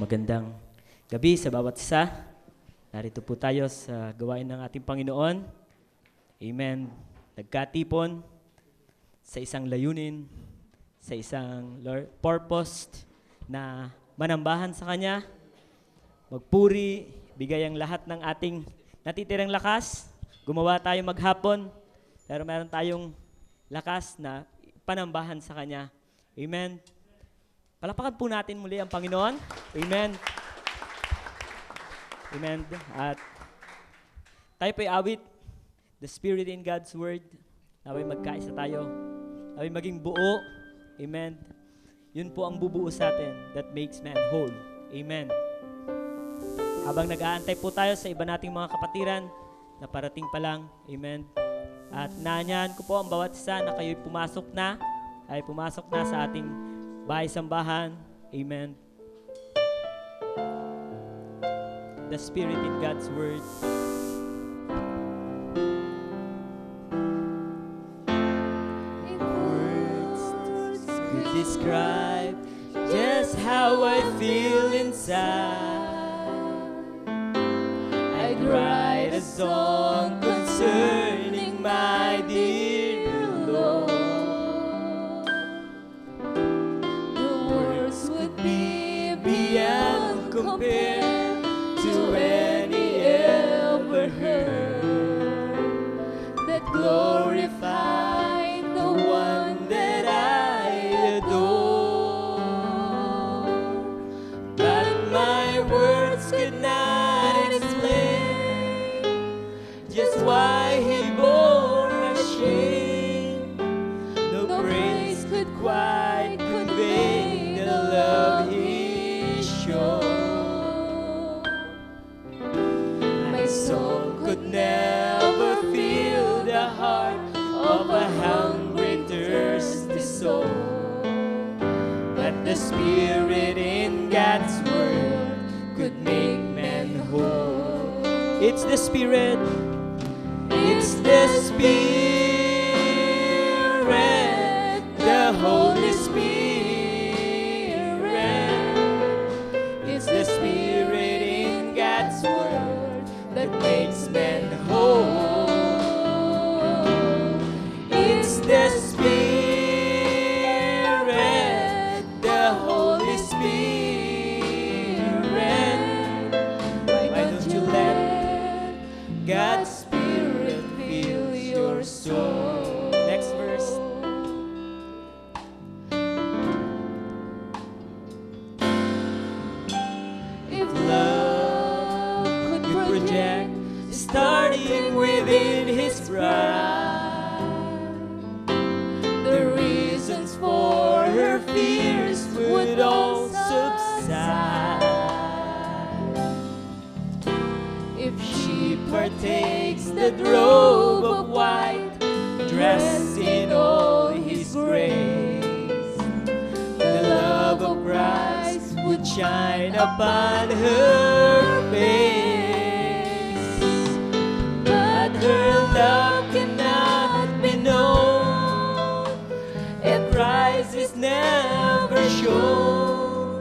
magandang gabi sa bawat isa. Narito po tayo sa gawain ng ating Panginoon. Amen. Nagkatipon sa isang layunin, sa isang purpose na manambahan sa Kanya, magpuri, bigay ang lahat ng ating natitirang lakas. Gumawa tayo maghapon, pero meron tayong lakas na panambahan sa Kanya. Amen. Palapakan po natin muli ang Panginoon. Amen. Amen. At tayo po'y awit, the Spirit in God's Word. Naway magkaisa tayo. Naway maging buo. Amen. Yun po ang bubuo sa atin that makes man whole. Amen. Habang nag-aantay po tayo sa iba nating mga kapatiran na parating pa lang. Amen. At naanyahan ko po ang bawat isa na kayo'y pumasok na sa ating bahay-sambahan. Amen. The Spirit in God's Word. In words Could describe just how I feel inside. I'd write a song concerning my dear Lord. the words would be Beyond beyond compare compare to any ever heard, that glorify the one that I adore. But my words could not explain just why He bore my shame. No praise could quite convey the love He showed. My soul could never feel the heart of a hungry, thirsty soul. But the Spirit in God's Word could make man whole. It's the Spirit. It's the Spirit, the Holy Spirit. It's the Spirit in God's Word that makes man whole. It's the Spirit, the Holy Spirit. Why don't you let God's Spirit fill your soul? Next verse. If Love love could project, starting within His bride, the reasons for her fears would all subside. if She partakes the robe of white, dressed in all His grace. The love of Christ would shine upon her face. But her love cannot be known if Christ is never shown.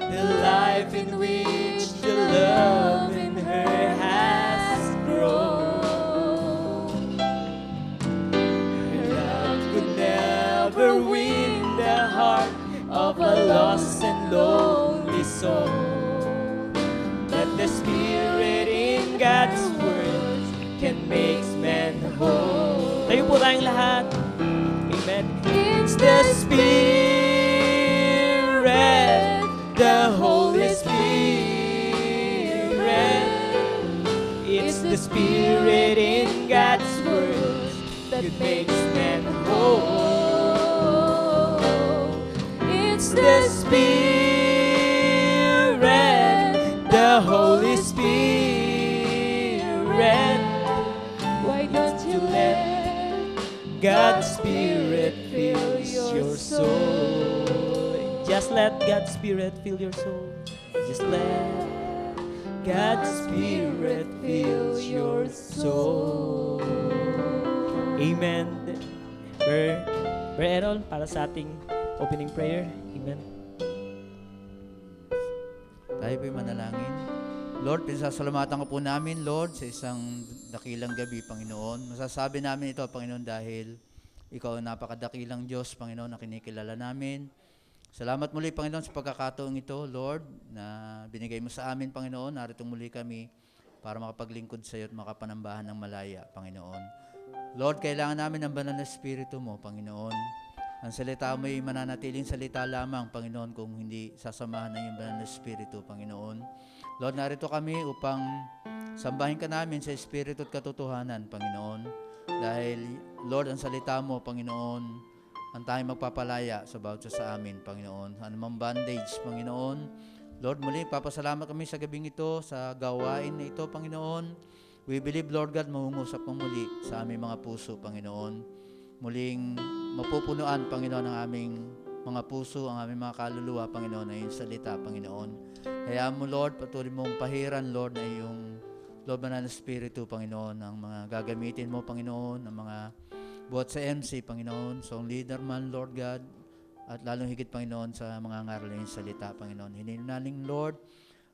The life in which the love in her has grown. Her love could never win the heart of a lost and lonely soul. But the Spirit in God's Word can make man whole. Tayo po tayong lahat. Amen. It's the Spirit, the Holy Spirit. It's the Spirit in God's Word that makes man whole. It's the Spirit, the Holy Spirit. why don't you let God's Spirit fills your soul. Just let God's Spirit fill your soul. Just let God's Spirit fill your soul. Amen. Brother Errol, para sa ating opening prayer. Amen. Tayo po'y manalangin. Lord, pinasasalamatan ka po namin, Lord, sa isang dakilang gabi, Panginoon. Masasabi namin ito, Panginoon, dahil ikaw ang napakadakilang Diyos, Panginoon, na kinikilala namin. Salamat muli, Panginoon, sa pagkakataong ito, Lord, na binigay mo sa amin, Panginoon. Narito muli kami para makapaglingkod sa iyo at makapanambahan ng malaya, Panginoon. Lord, kailangan namin ng banal na Espiritu mo, Panginoon. Ang salita mo ay mananatiling salita lamang, Panginoon, kung hindi sasamahan ng iyong banal na Espiritu, Panginoon. Lord, narito kami upang sambahin ka namin sa Espiritu at katotohanan, Panginoon. Dahil, Lord, ang salita mo, Panginoon, ang tayong magpapalaya sa bawat isa sa amin, Panginoon. Anumang bandage, Panginoon. Lord, muli, papasalamat kami sa gabing ito, sa gawain na ito, Panginoon. We believe, Lord God, mahungusap mo muli sa aming mga puso, Panginoon. Muling mapupunuan, Panginoon, ang aming mga puso, ang aming mga kaluluwa, Panginoon, na iyong salita, Panginoon. Hayaan mo, Lord, patuloy mong pahiran, Lord, na iyong Lord, banal na Espiritu, Panginoon, ang mga gagamitin mo, Panginoon, ang mga buhat sa MC, Panginoon, song leader man, Lord God, at lalong higit, Panginoon, sa mga ngaral na iyong salita, Panginoon. Hininaling, Lord,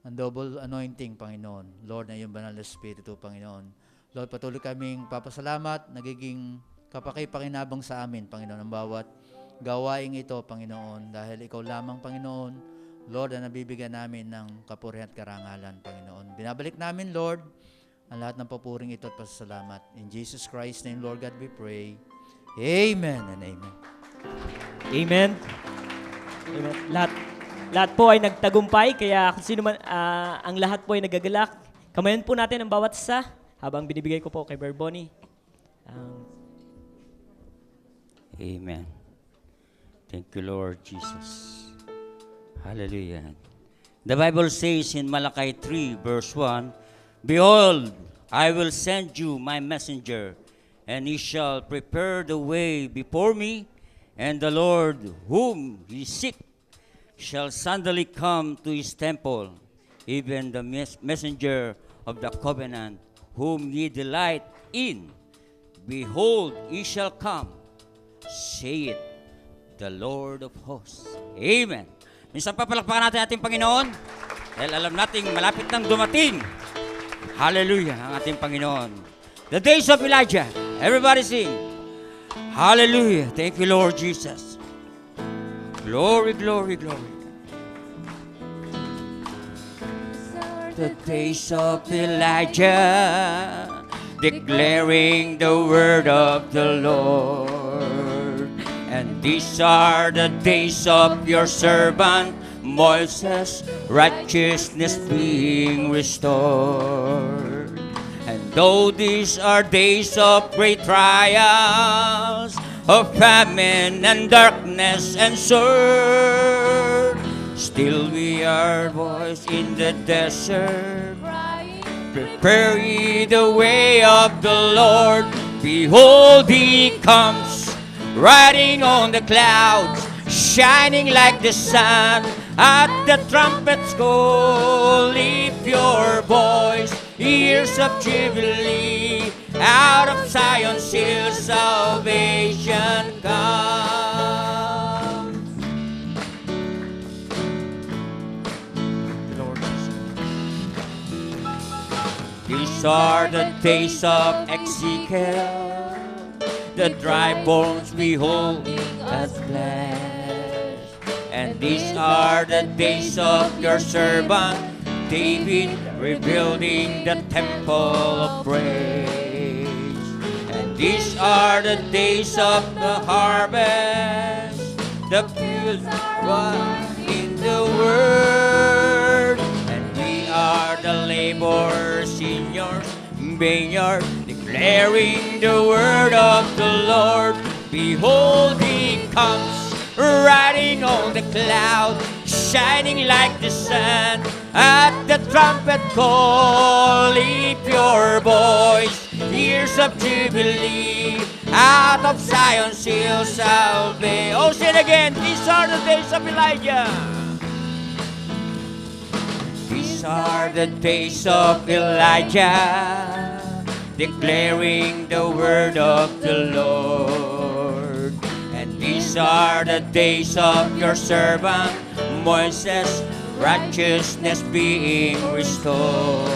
ang double anointing, Panginoon, Lord, na iyong banal na Espiritu, Panginoon. Lord, patuloy kaming papasalamat, nagiging kapaki-pakinabang sa amin, Panginoon, ang bawat gawaing ito, Panginoon, dahil ikaw lamang, Panginoon, Lord, ang nabibigyan namin ng kapurihan at karangalan, Panginoon. Binabalik namin, Lord, ang lahat ng papuring ito at pasasalamat. In Jesus Christ's name, Lord God, we pray. Amen and amen. Amen. Amen. Lahat po ay nagtagumpay, kaya kung sino man, ang lahat po ay nagagalak. Kamayan po natin ang bawat isa habang binibigay ko po kay Brother Bonnie. Amen. Thank you, Lord Jesus. Hallelujah. The Bible says in Malachi 3, verse 1, Behold, I will send you my messenger, and he shall prepare the way before me, and the Lord whom ye seek shall suddenly come to his temple, even the messenger of the covenant, whom ye delight in. Behold, he shall come, say it, the Lord of hosts. Amen. Minsan papalakpakan natin ating Panginoon dahil alam nating malapit nang dumating. Hallelujah, ang ating Panginoon. The days of Elijah. Everybody sing. Hallelujah. Thank you, Lord Jesus. Glory, glory, glory. The days of Elijah, declaring the word of the Lord. And these are the days of your servant Moses, righteousness being restored. And though these are days of great trials, of famine and darkness and sword, still we are voice in the desert. Prepare ye the way of the Lord. Behold, he comes, riding on the clouds, shining like the sun. At the trumpet's call, lift your voice, years of jubilee. Out of Zion's hill, salvation comes. Lord, these are the days of Ezekiel, the dry bones behold as flesh. And these are the days of your servant David, rebuilding the temple of praise. And these are the days of the harvest, the fields are in the word. And we are the laborers in your vineyard, declaring the word of the Lord. Behold, he comes, riding on the cloud, shining like the sun. At the trumpet call, lift your voice, years of jubilee. Out of Zion's hill, salvation. Oh, say it again. These are the days of Elijah. These are the days of Elijah, declaring the word of the Lord. And these are the days of your servant Moses, righteousness being restored.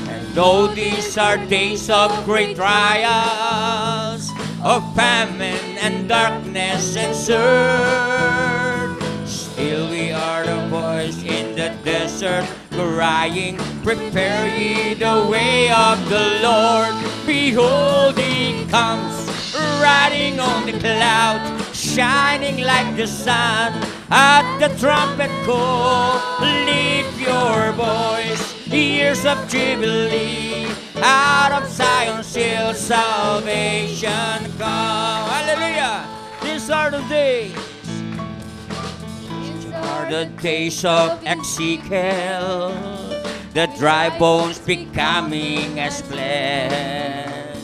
And though these are days of great trials, of famine and darkness and surge, still we are the voice in the desert crying, prepare ye the way of the Lord. Behold, he comes riding on the clouds, shining like the sun. At the trumpet call, lift your voice, years of jubilee. Out of Zion's hill, salvation come. Hallelujah! These are the days. Are the days of Ezekiel, the dry bones becoming as flesh.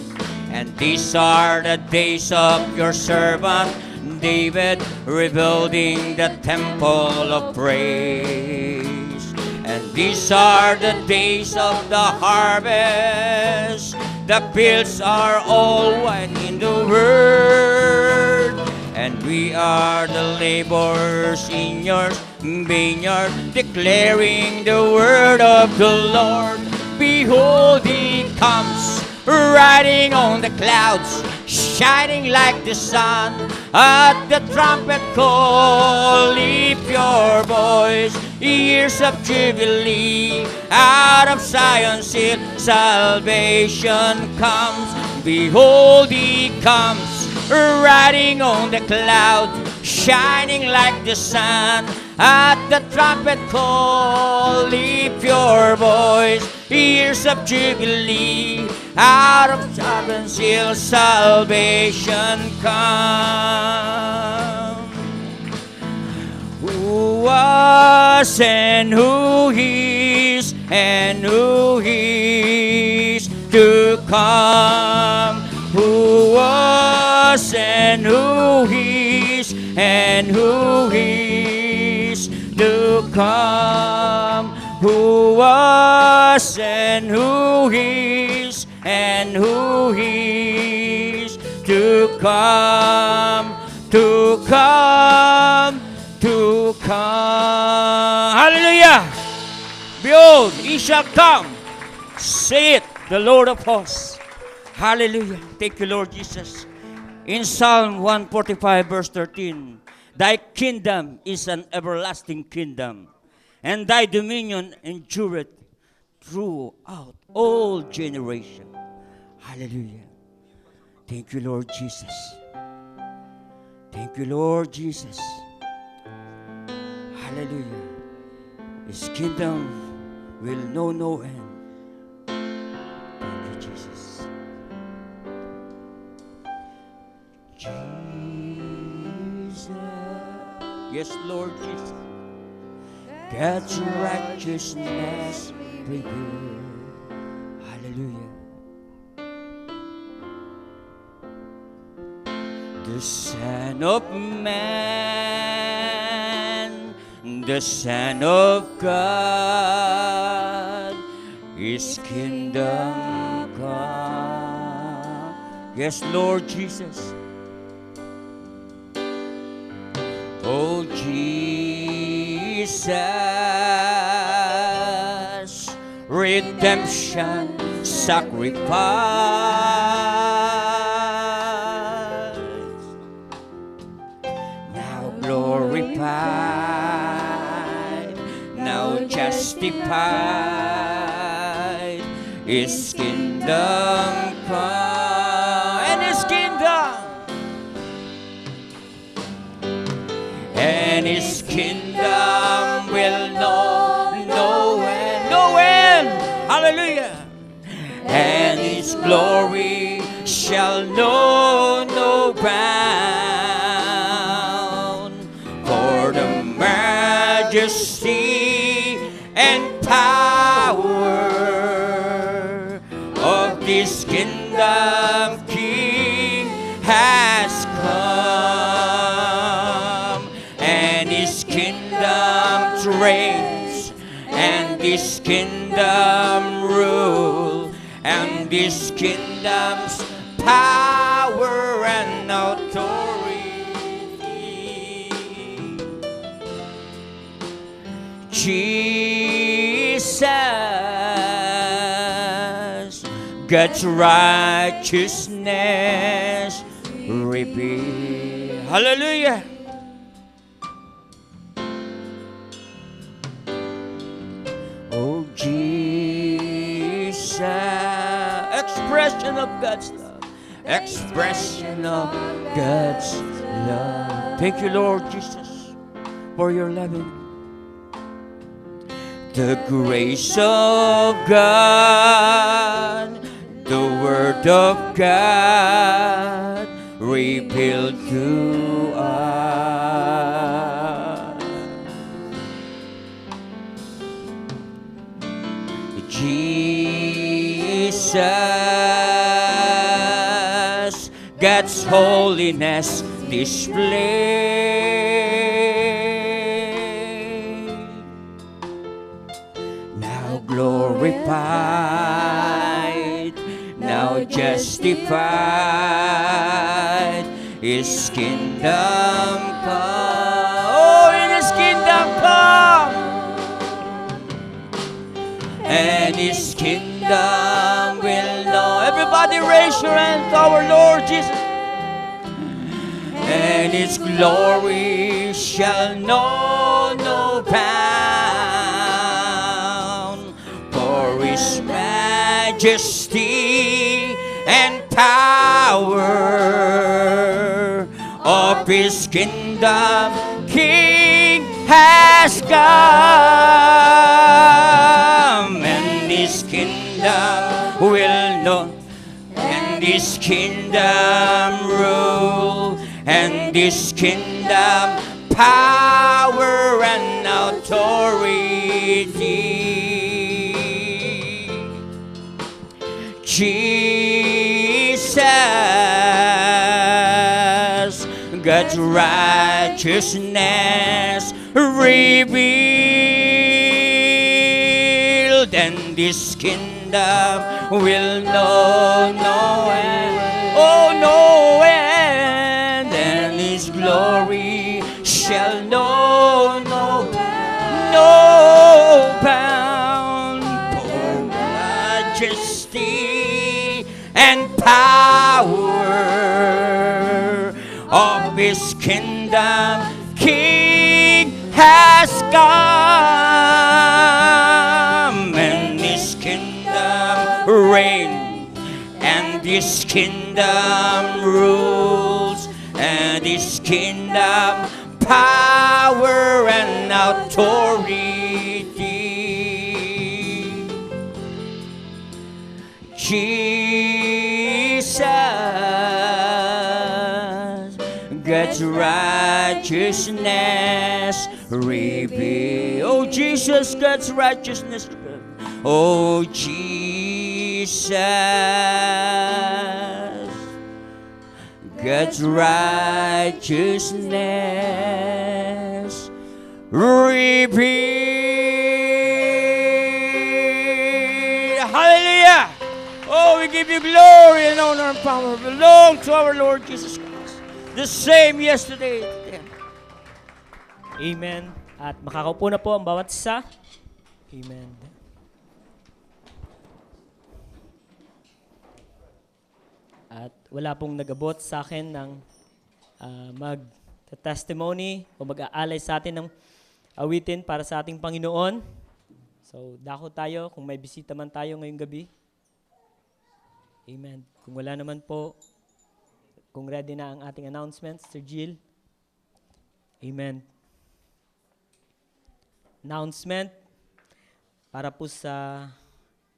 And these are the days of your servant David, rebuilding the temple of praise. And these are the days of the harvest, the fields are all white in the word. And we are the laborers in your vineyard, declaring the word of the Lord. Behold, he comes, riding on the clouds, shining like the sun. At the trumpet call, lift your voice, years of jubilee. Out of Zion's hill, salvation comes. Behold, he comes, riding on the clouds, shining like the sun. At the trumpet call, lift your voice, years of jubilee. Out of Zion's hill, salvation come. Who was and who is and who is to come. Who was and who is and who is to come. Who was and who is and who is to come, to come, to come. Hallelujah! Behold, he shall come. Say it, the Lord of hosts. Hallelujah. Thank you, Lord Jesus. In Psalm 145, verse 13, thy kingdom is an everlasting kingdom, and thy dominion endureth throughout all generations. Hallelujah. Thank you, Lord Jesus. Thank you, Lord Jesus. Hallelujah. His kingdom will know no end. Thank you, Jesus. Jesus. Yes, Lord Jesus. God's righteousness revealed. Hallelujah. The Son of Man, the Son of God, His kingdom come. Yes, Lord Jesus. Oh, Jesus, redemption, sacrifice, now glorified, now justified, His kingdom come, and His kingdom, and His kingdom will know no end, no end. Hallelujah. And His glory shall know no bound. For the majesty and power of this kingdom King has come, and His kingdom reigns, and this kingdom rule, and this kingdom's power and authority. Jesus, God's righteousness revealed. Hallelujah. Oh, Jesus, expression of God's love, expression of God's love. Thank you, Lord Jesus, for your loving. The grace of God, the Word of God revealed to us. Jesus, God's holiness displayed. Now glorified, now justified, His kingdom come. Oh, in His kingdom come, and His kingdom will know. Everybody raise your hand to our Lord Jesus. And His glory shall know no bound, for His majesty and power of His kingdom King has come, and His kingdom will know, and His kingdom rule, and His kingdom power and authority. Jesus, God's righteousness revealed, and His kingdom will know no end. Oh, no end, and His glory shall know no bound, for majesty and power of His kingdom King has come, and His kingdom reign, and His kingdom rules, and His kingdom power and authority. Jesus, God's righteousness revealed. Oh, Jesus, God's righteousness revealed. Oh, Jesus, God's righteousness revealed. Hallelujah! Oh, we give you glory and honor and power belong to our Lord Jesus Christ. The same yesterday, today. Amen. At makakaupo na po ang bawat isa. Amen. At wala pong nagabot sa akin ng mag-testimony o mag-aalay sa atin ng awitin para sa ating Panginoon. So, dako tayo kung may bisita man tayo ngayong gabi. Amen. Kung wala naman po, kung ready na ang ating announcements, Sir Jill. Amen. Announcement para po sa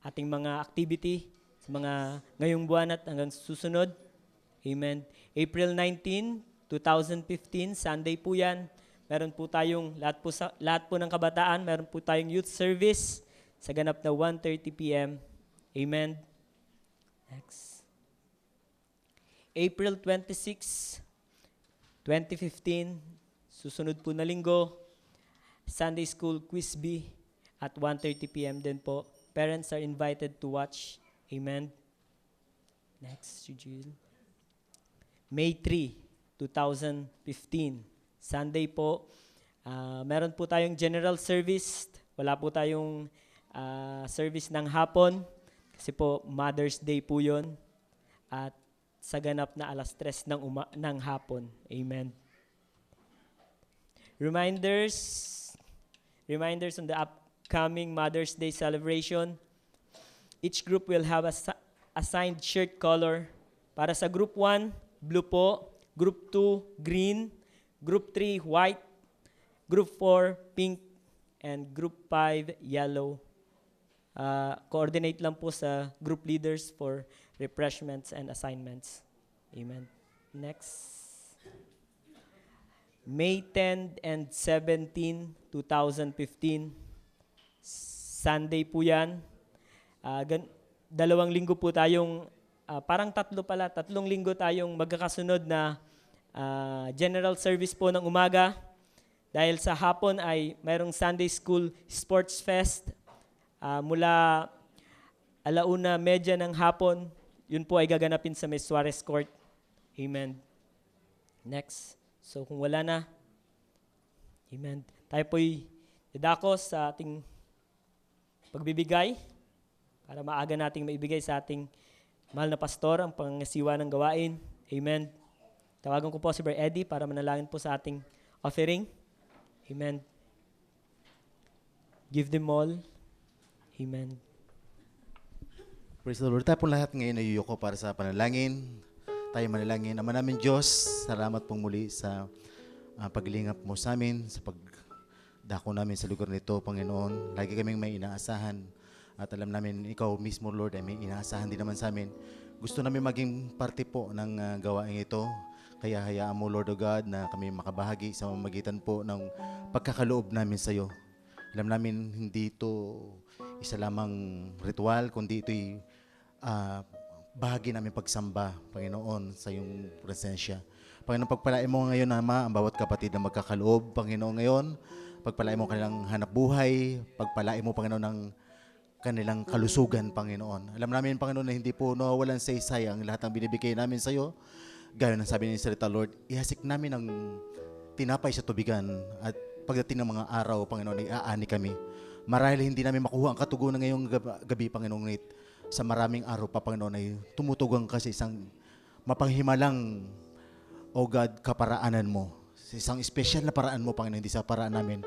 ating mga activity sa mga ngayong buwan at hanggang susunod. Amen. April 19, 2015, Sunday po yan. Meron po tayong, lahat po ng kabataan, meron po tayong youth service sa ganap na 1:30 p.m. Amen. Next. April 26, 2015, susunod po na linggo, Sunday School Quiz Bee at 1:30 p.m. din po. Parents are invited to watch. Amen. Next, Jill. May 3, 2015, Sunday po, Meron po tayong general service. Wala po tayong service ng hapon. Kasi po, Mother's Day po yun. At sa ganap na 3:00 ng hapon. Amen. Reminders on the upcoming Mother's Day celebration. Each group will have a assigned shirt color. Para sa Group 1, blue po. Group 2, green. Group 3, white. Group 4, pink. And Group 5, yellow. Coordinate lang po sa group leaders for refreshments and assignments. Amen. Next. May 10 and 17, 2015. Sunday po yan. 2 linggo po tayong, parang 3 linggo tayong magkakasunod na general service po ng umaga. Dahil sa hapon ay mayroong Sunday School Sports Fest. Mula 1:30 ng hapon, yun po ay gaganapin sa May Suarez Court. Amen. Next. So kung wala na, amen. Tayo po'y dadakos sa ating pagbibigay para maaga nating maibigay sa ating mahal na pastor ang pangasiwa ng gawain. Amen. Tawagan ko po si Brother Eddie para manalangin po sa ating offering. Amen. Give them all. Amen. Praise the Lord. Tayo po lahat ngayon ay yuyuko para sa panalangin. Tayo manalangin. Ama namin Diyos, salamat pong muli sa paglingap mo sa amin, sa pagdako namin sa lugar nito, Panginoon. Lagi kaming may inaasahan at alam namin Ikaw mismo, Lord, ay may inaasahan din naman sa amin. Gusto namin maging parte po ng gawain ito. Kaya hayaan mo, Lord o God, na kami makabahagi sa mamagitan po ng pagkakaloob namin sa iyo. Alam namin hindi ito isa lamang ritual, kundi ito'y bahagi namin pagsamba, Panginoon, sa iyong presensya. Panginoon, pagpalain mo ngayon, Ama, ang bawat kapatid na magkakaloob, Panginoon, ngayon. Pagpalain mo kanilang hanap buhay, pagpalain mo, Panginoon, ng kanilang kalusugan, Panginoon. Alam namin, Panginoon, na hindi po nawawalan sa isay ang lahat ng binibigay namin sa iyo. Gaya ng sabi ni Salita, Lord, ihasik namin ang tinapay sa tubigan at pagdating ng mga araw, Panginoon, ay aani kami. Marahil hindi namin makuha ang katugunan ngayong gabi, Panginoon, ngunit sa maraming araw pa, Panginoon, ay tumutugang ka sa isang mapanghimalang, O God, kaparaanan mo. Sa isang espesyal na paraan mo, Panginoon, hindi sa paraan namin.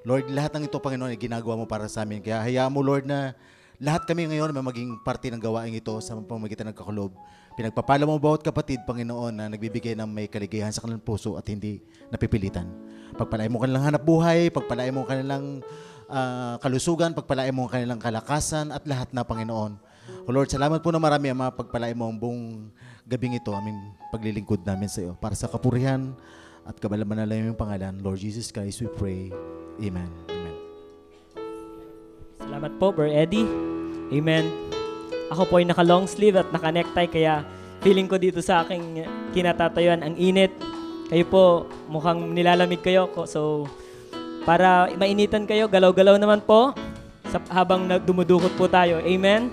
Lord, lahat ng ito, Panginoon, ay ginagawa mo para sa amin. Kaya hayaan mo, Lord, na lahat kami ngayon may maging parte ng gawain ito sa pamamagitan ng kakulob. Pinagpapala mo bawat kapatid, Panginoon, na nagbibigay ng may kaligayahan sa kanilang puso at hindi napipilitan. Pagpalain mo kanilang hanap buhay, pagpalain mo kanilang kalusugan, pagpalain mo kanilang kalakasan at lahat na, Panginoon. O Lord, salamat po na marami, Ama, pagpalain mo ang buong gabing ito, aming paglilingkod namin sa iyo. Para sa kapurihan at kabalaman na lang yung pangalan, Lord Jesus Christ, we pray. Amen. Amen. Salamat po, Brother Eddie. Amen. Ako po ay naka-long sleeve at naka-necktie, kaya feeling ko dito sa aking kinatatayuan ang init. Kayo po, mukhang nilalamig kayo. So, para mainitan kayo, galaw-galaw naman po habang dumudukot po tayo. Amen.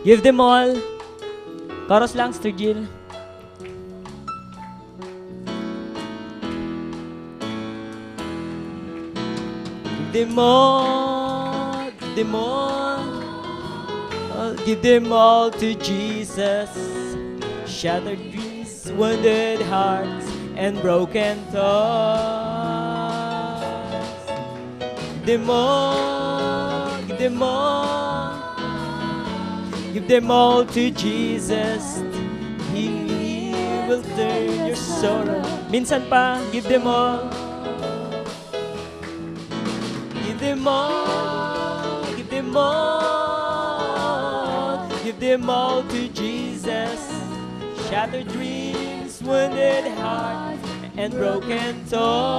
Give them all. Chorus lang, Sister Jill. Give them all. Give them all. Give them all to Jesus. Shattered dreams, wounded hearts, and broken thoughts. Give them all. Give them all. Give them all to Jesus. He will turn your sorrow. Minsan pa, give them all. Give them all. Give them all. Give them all to Jesus. Shattered dreams, wounded hearts, and broken thoughts.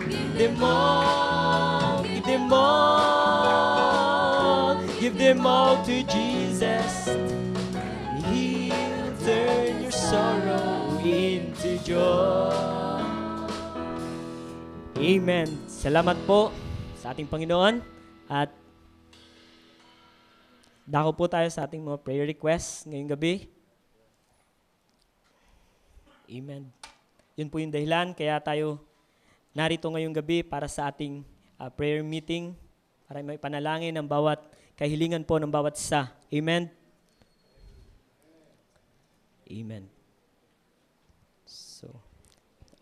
Give them all. Give them all. Give them all to Jesus. He'll turn your sorrow into joy. Amen. Salamat po sa ating Panginoon. At dako po tayo sa ating mga prayer requests ngayong gabi. Amen. yun po yung dahilan kaya tayo narito ngayong gabi para sa ating prayer meeting para may panalangin ang bawat kahilingan po ng bawat isa. Amen? Amen. So,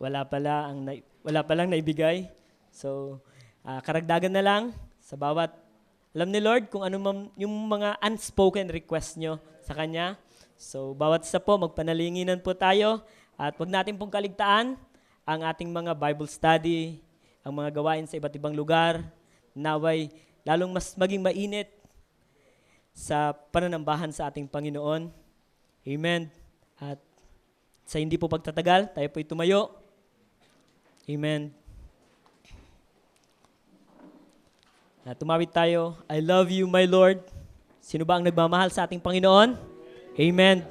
wala palang naibigay. So, karagdagan na lang sa bawat alam ni Lord kung ano yung mga unspoken request nyo sa Kanya. So, bawat isa po, magpanalinginan po tayo at wag natin pong kaligtaan ang ating mga Bible study, ang mga gawain sa iba't ibang lugar, naway lalong mas maging mainit sa pananambahan sa ating Panginoon. Amen. At sa hindi po pagtatagal, tayo po'y tumayo. Amen. Tumawid tayo. I love you, my Lord. Sino ba ang nagmamahal sa ating Panginoon? Amen.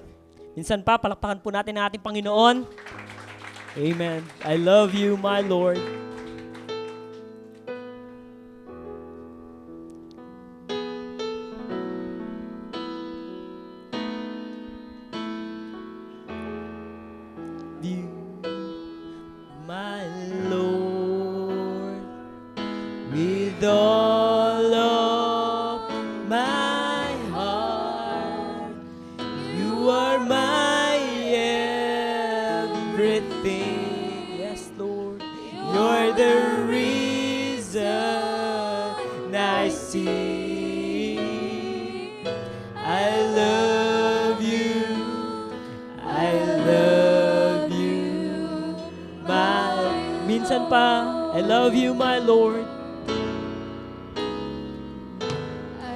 Minsan pa, palakpakan po natin ang ating Panginoon. Amen. I love you, my Lord. You, my Lord, with all of my heart, you are my everything. Yes, Lord, you're the reason I see. I love you. I love you, minsan pa, I love you, my Lord.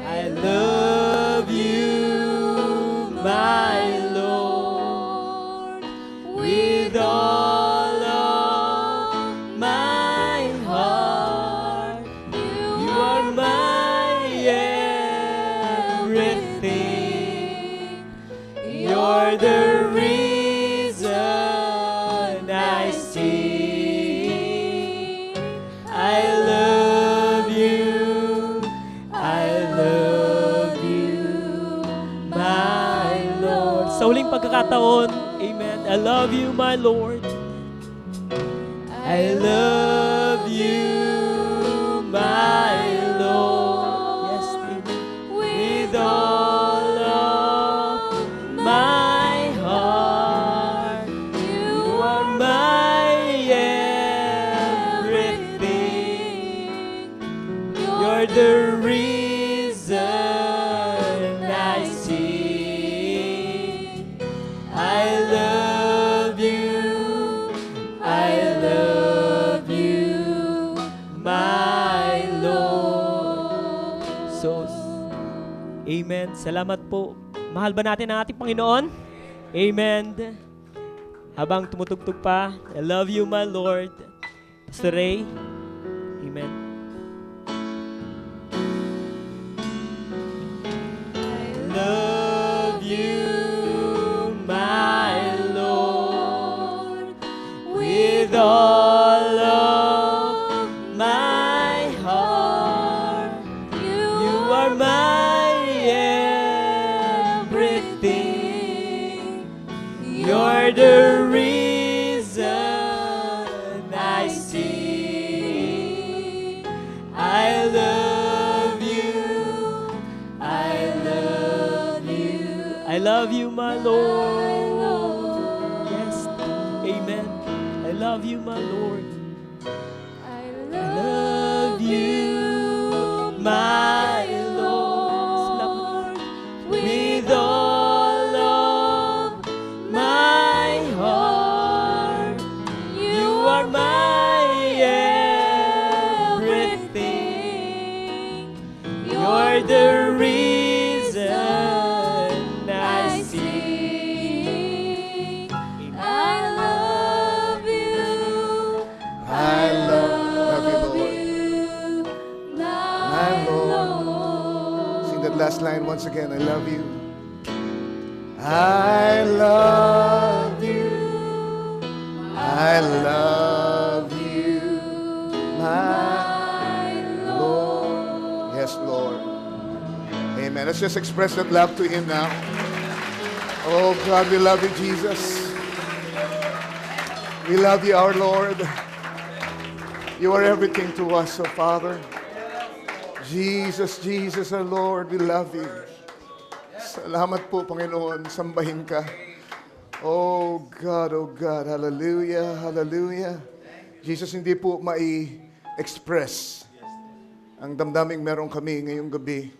I love you, my Lord, with all of my heart. You are my everything. You're the reason I see. I love you, my Lord. Sa huling pagkakataon, amen. I love you, my Lord. I love you, my Lord. Yes, amen. With all of my heart, you are my everything. You're the reason I see. I love you, my Lord. So, amen. Salamat po. Mahal ba natin ang ating Panginoon? Amen. Habang tumutugtog pa, I love you, my Lord. Pastor Ray, amen. I love you, my Lord, with all of my heart. You are my everything. You're the reason I see. I love you. I love you, my Lord. Yes, amen. I love you, my Lord. I love you, my Lord, with all of my heart. You are my everything. You're the reason I see. I love you. I love you, Lord. My Lord. Sing that last line once again. I love you. I love you. I love you, my Lord. Yes, Lord. Amen. Let's just express that love to Him now. Oh, God, we love you, Jesus. We love you, our Lord. You are everything to us, oh Father. Jesus, Jesus, our Lord, we love you. Salamat po, Panginoon. Sambahin ka. Oh God, hallelujah, hallelujah. Jesus, hindi po mai-express ang damdaming meron kami ngayong gabi.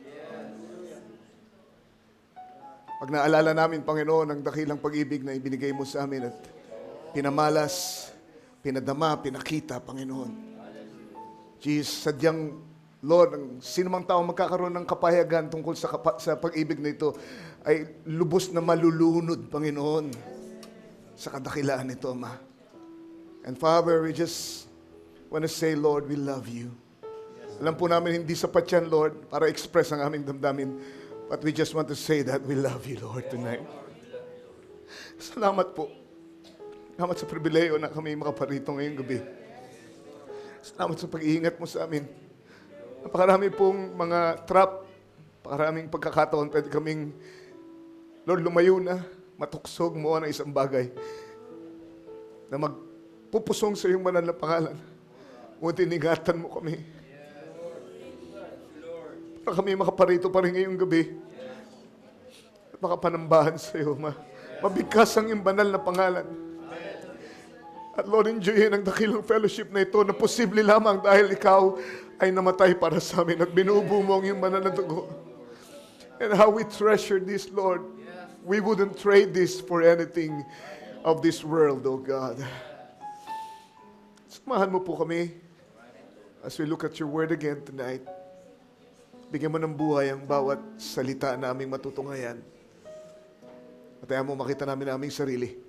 Pag naalala namin, Panginoon, ang dakilang pag-ibig na ibinigay mo sa amin at pinamalas, pinadama, pinakita, Panginoon. Jesus, sadyang, Lord, ang sinumang tao magkakaroon ng kapayagan tungkol sa pag-ibig na ito ay lubos na malulunod, Panginoon, sa kadakilaan nito, Ama. And Father, we just want to say, Lord, we love you. Alam po namin hindi sapat yan, Lord, para express ang aming damdamin. But we just want to say that we love you, Lord, tonight. Salamat po. Salamat sa pribileyo na kami makaparito ngayong gabi. Salamat sa pag-iingat mo sa amin. Napakarami pong mga trap, napakaraming pagkakataon, pwede kaming, Lord, lumayo na, matuksog mo ng isang bagay na magpupusong sa iyong banal na pangalan. Ngunit iningatan mo kami. Para kami makaparito pa rin ngayong gabi. At makapanambahan sa iyo, mabigkas ang iyong banal na pangalan. At Lord, enjoyin ang dakilang fellowship na ito na posible lamang dahil ikaw ay namatay para sa amin at binubuo mo ang iyong banal na dugo. And how we treasure this, Lord. We wouldn't trade this for anything of this world, oh God. Samahan mo po kami as we look at your word again tonight. Bigyan mo ng buhay ang bawat salita na aming matutunghayan. At ayaw mo makita namin aming sarili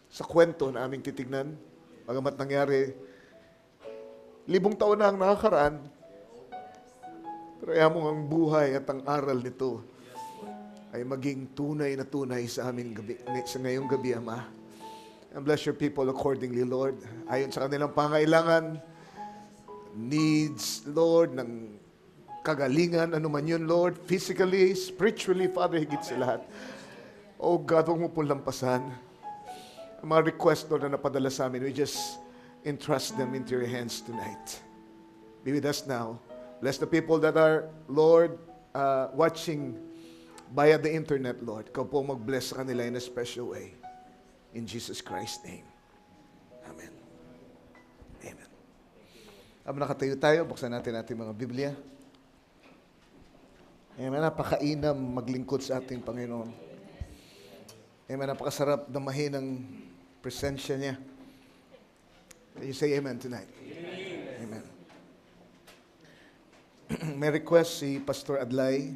sa kwento na aming titignan. Bagamat nangyari, 1,000 taon na ang nakakaraan, pero ayaw mo ang buhay at ang aral nito ay maging tunay na tunay sa aming gabi, sa ngayong gabi, Ama. And bless your people accordingly, Lord. Ayon sa kanilang pangailangan, needs, Lord, ng kagalingan, ano man yun, Lord, physically, spiritually, Father, higit sa lahat. Oh God, huwag mo po lampasan. Ang mga request, Lord, na napadala sa amin, we just entrust them into your hands tonight. Be with us now. Bless the people that are, Lord, watching via the internet, Lord. Ikaw po mag-bless sa kanila in a special way. In Jesus Christ's name. Amen. Amen. Habang nakatayo tayo, buksan natin ating mga Biblia. Amen. Napakainam maglingkod sa ating Panginoon. Amen. Napakasarap damahin ang presensya niya. You say amen tonight. Amen. May request si Pastor Adlay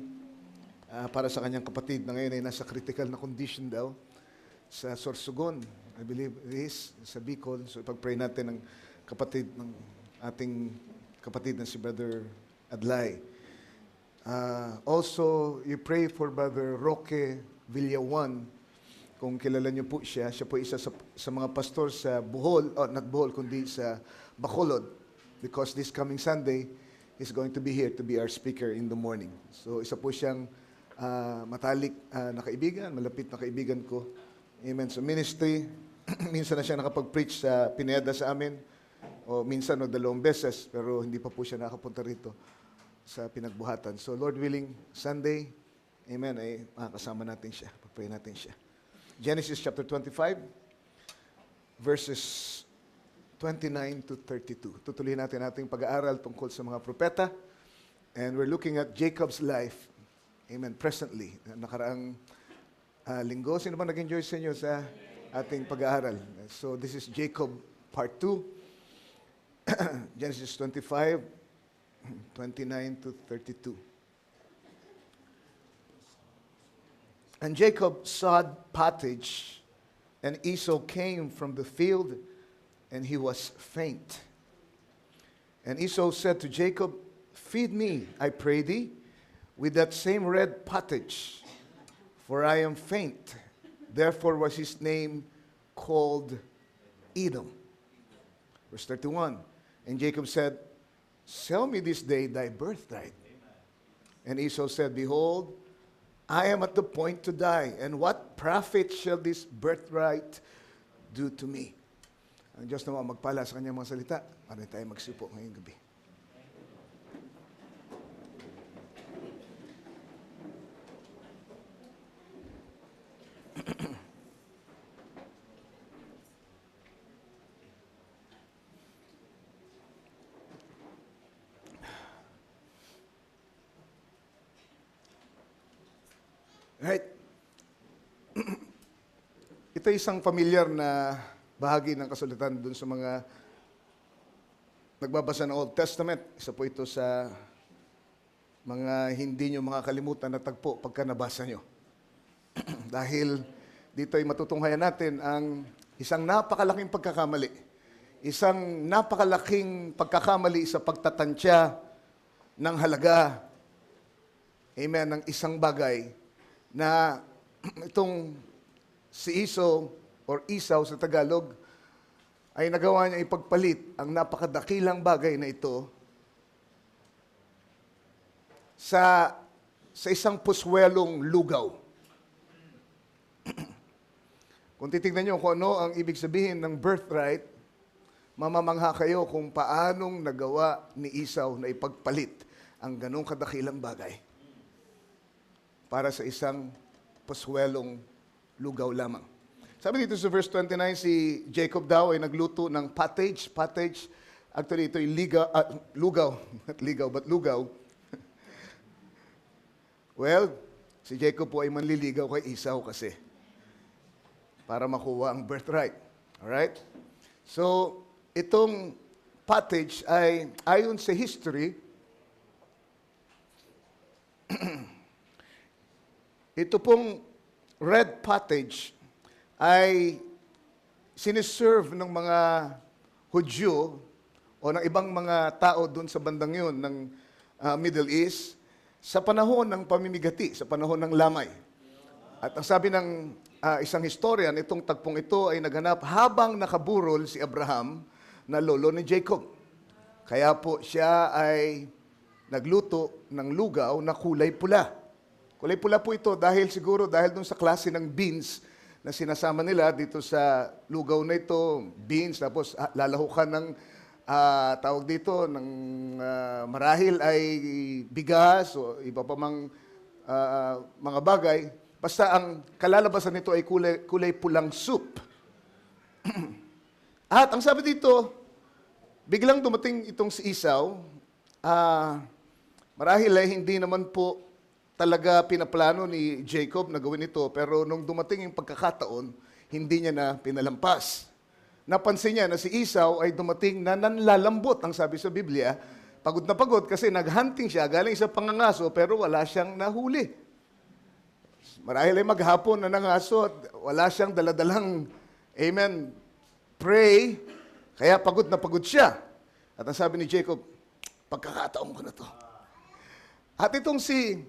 para sa kanyang kapatid na ngayon ay nasa critical na condition daw sa Sorsogon. I believe it is sa Bicol. So ipag-pray natin ng kapatid ng ating kapatid na si Brother Adlay. Also, you pray for Brother Roque Villawan. Kung kilala niyo po siya, siya po isa sa mga pastor sa Bohol, not Bohol, kundi sa Bacolod. Because this coming Sunday, he's going to be here to be our speaker in the morning. So isa po siyang matalik na kaibigan, malapit na kaibigan ko. Amen. So ministry, minsan na siya nakapag-preach sa Pineda sa amin, o minsan o 2 beses, pero hindi pa po siya nakapunta rito sa pinagbuhatan. So Lord willing, Sunday, amen, ay makakasama natin siya. Pag-pray natin siya. Genesis chapter 25, verses 29 to 32. Tutuloy natin ating pag-aaral tungkol sa mga propeta. And we're looking at Jacob's life, amen, presently. Nakaraang linggo, sino ba nag-enjoy sa inyo sa ating pag-aaral? So this is Jacob part 2, Genesis 25, 29 to 32. And Jacob sowed pottage, and Esau came from the field, and he was faint. And Esau said to Jacob, "Feed me, I pray thee, with that same red pottage, for I am faint." Therefore was his name called Edom. Verse 31. And Jacob said, "Sell me this day thy birthright." And Esau said, "Behold, I am at the point to die, and what profit shall this birthright do to me?" Ang Diyos naman magpala sa kanyang mga salita. Para tayo magsipo ngayong gabi. Right. Ito isang familiar na bahagi ng kasulatan dun sa mga nagbabasa ng Old Testament. Isa po ito sa mga hindi nyo makakalimutan na tagpo pagka nabasa nyo. Dahil dito ay matutunghayan natin ang isang napakalaking pagkakamali. Isang napakalaking pagkakamali sa pagtatansya ng halaga, amen, ng isang bagay na itong si Esau sa Tagalog ay nagawa niya ipagpalit ang napakadakilang bagay na ito sa isang puswelong lugaw. Kung titignan niyo kung ano ang ibig sabihin ng birthright, mamamangha kayo kung paanong nagawa ni Esau na ipagpalit ang ganong kadakilang bagay para sa isang paswelong lugaw lamang. Sabi dito sa verse 29, si Jacob daw ay nagluto ng pottage. Pottage, actually ito ay lugaw. Not ligaw, but lugaw. Well, si Jacob po ay manliligaw kay Esau kasi para makuha ang birthright. Alright? So, itong pottage ay ayon sa history, ito pong red pottage ay siniserve ng mga Hudyo o ng ibang mga tao doon sa bandang yun ng Middle East sa panahon ng pamimigati, sa panahon ng lamay. At ang sabi ng isang historian, itong tagpong ito ay naganap habang nakaburol si Abraham na lolo ni Jacob. Kaya po siya ay nagluto ng lugaw na kulay pula. Kulay pula po ito dahil dun sa klase ng beans na sinasama nila dito sa lugaw na ito, beans, tapos lalahukan ng tawag dito, ng marahil ay bigas o iba pa mang mga bagay. Basta ang kalalabasan nito ay kulay pulang soup. At ang sabi dito, biglang dumating itong si Esau, marahil ay hindi naman po talaga pinaplano ni Jacob na gawin ito, pero nung dumating yung pagkakataon, hindi niya na pinalampas. Napansin niya na si Esau ay dumating na nanlalambot, ang sabi sa Biblia. Pagod na pagod kasi naghunting siya, galing sa pangangaso, pero wala siyang nahuli. Marahil ay maghapon na nangaso at wala siyang daladalang, amen, pray, kaya pagod na pagod siya. At ang sabi ni Jacob, pagkakataon ko na to. At itong si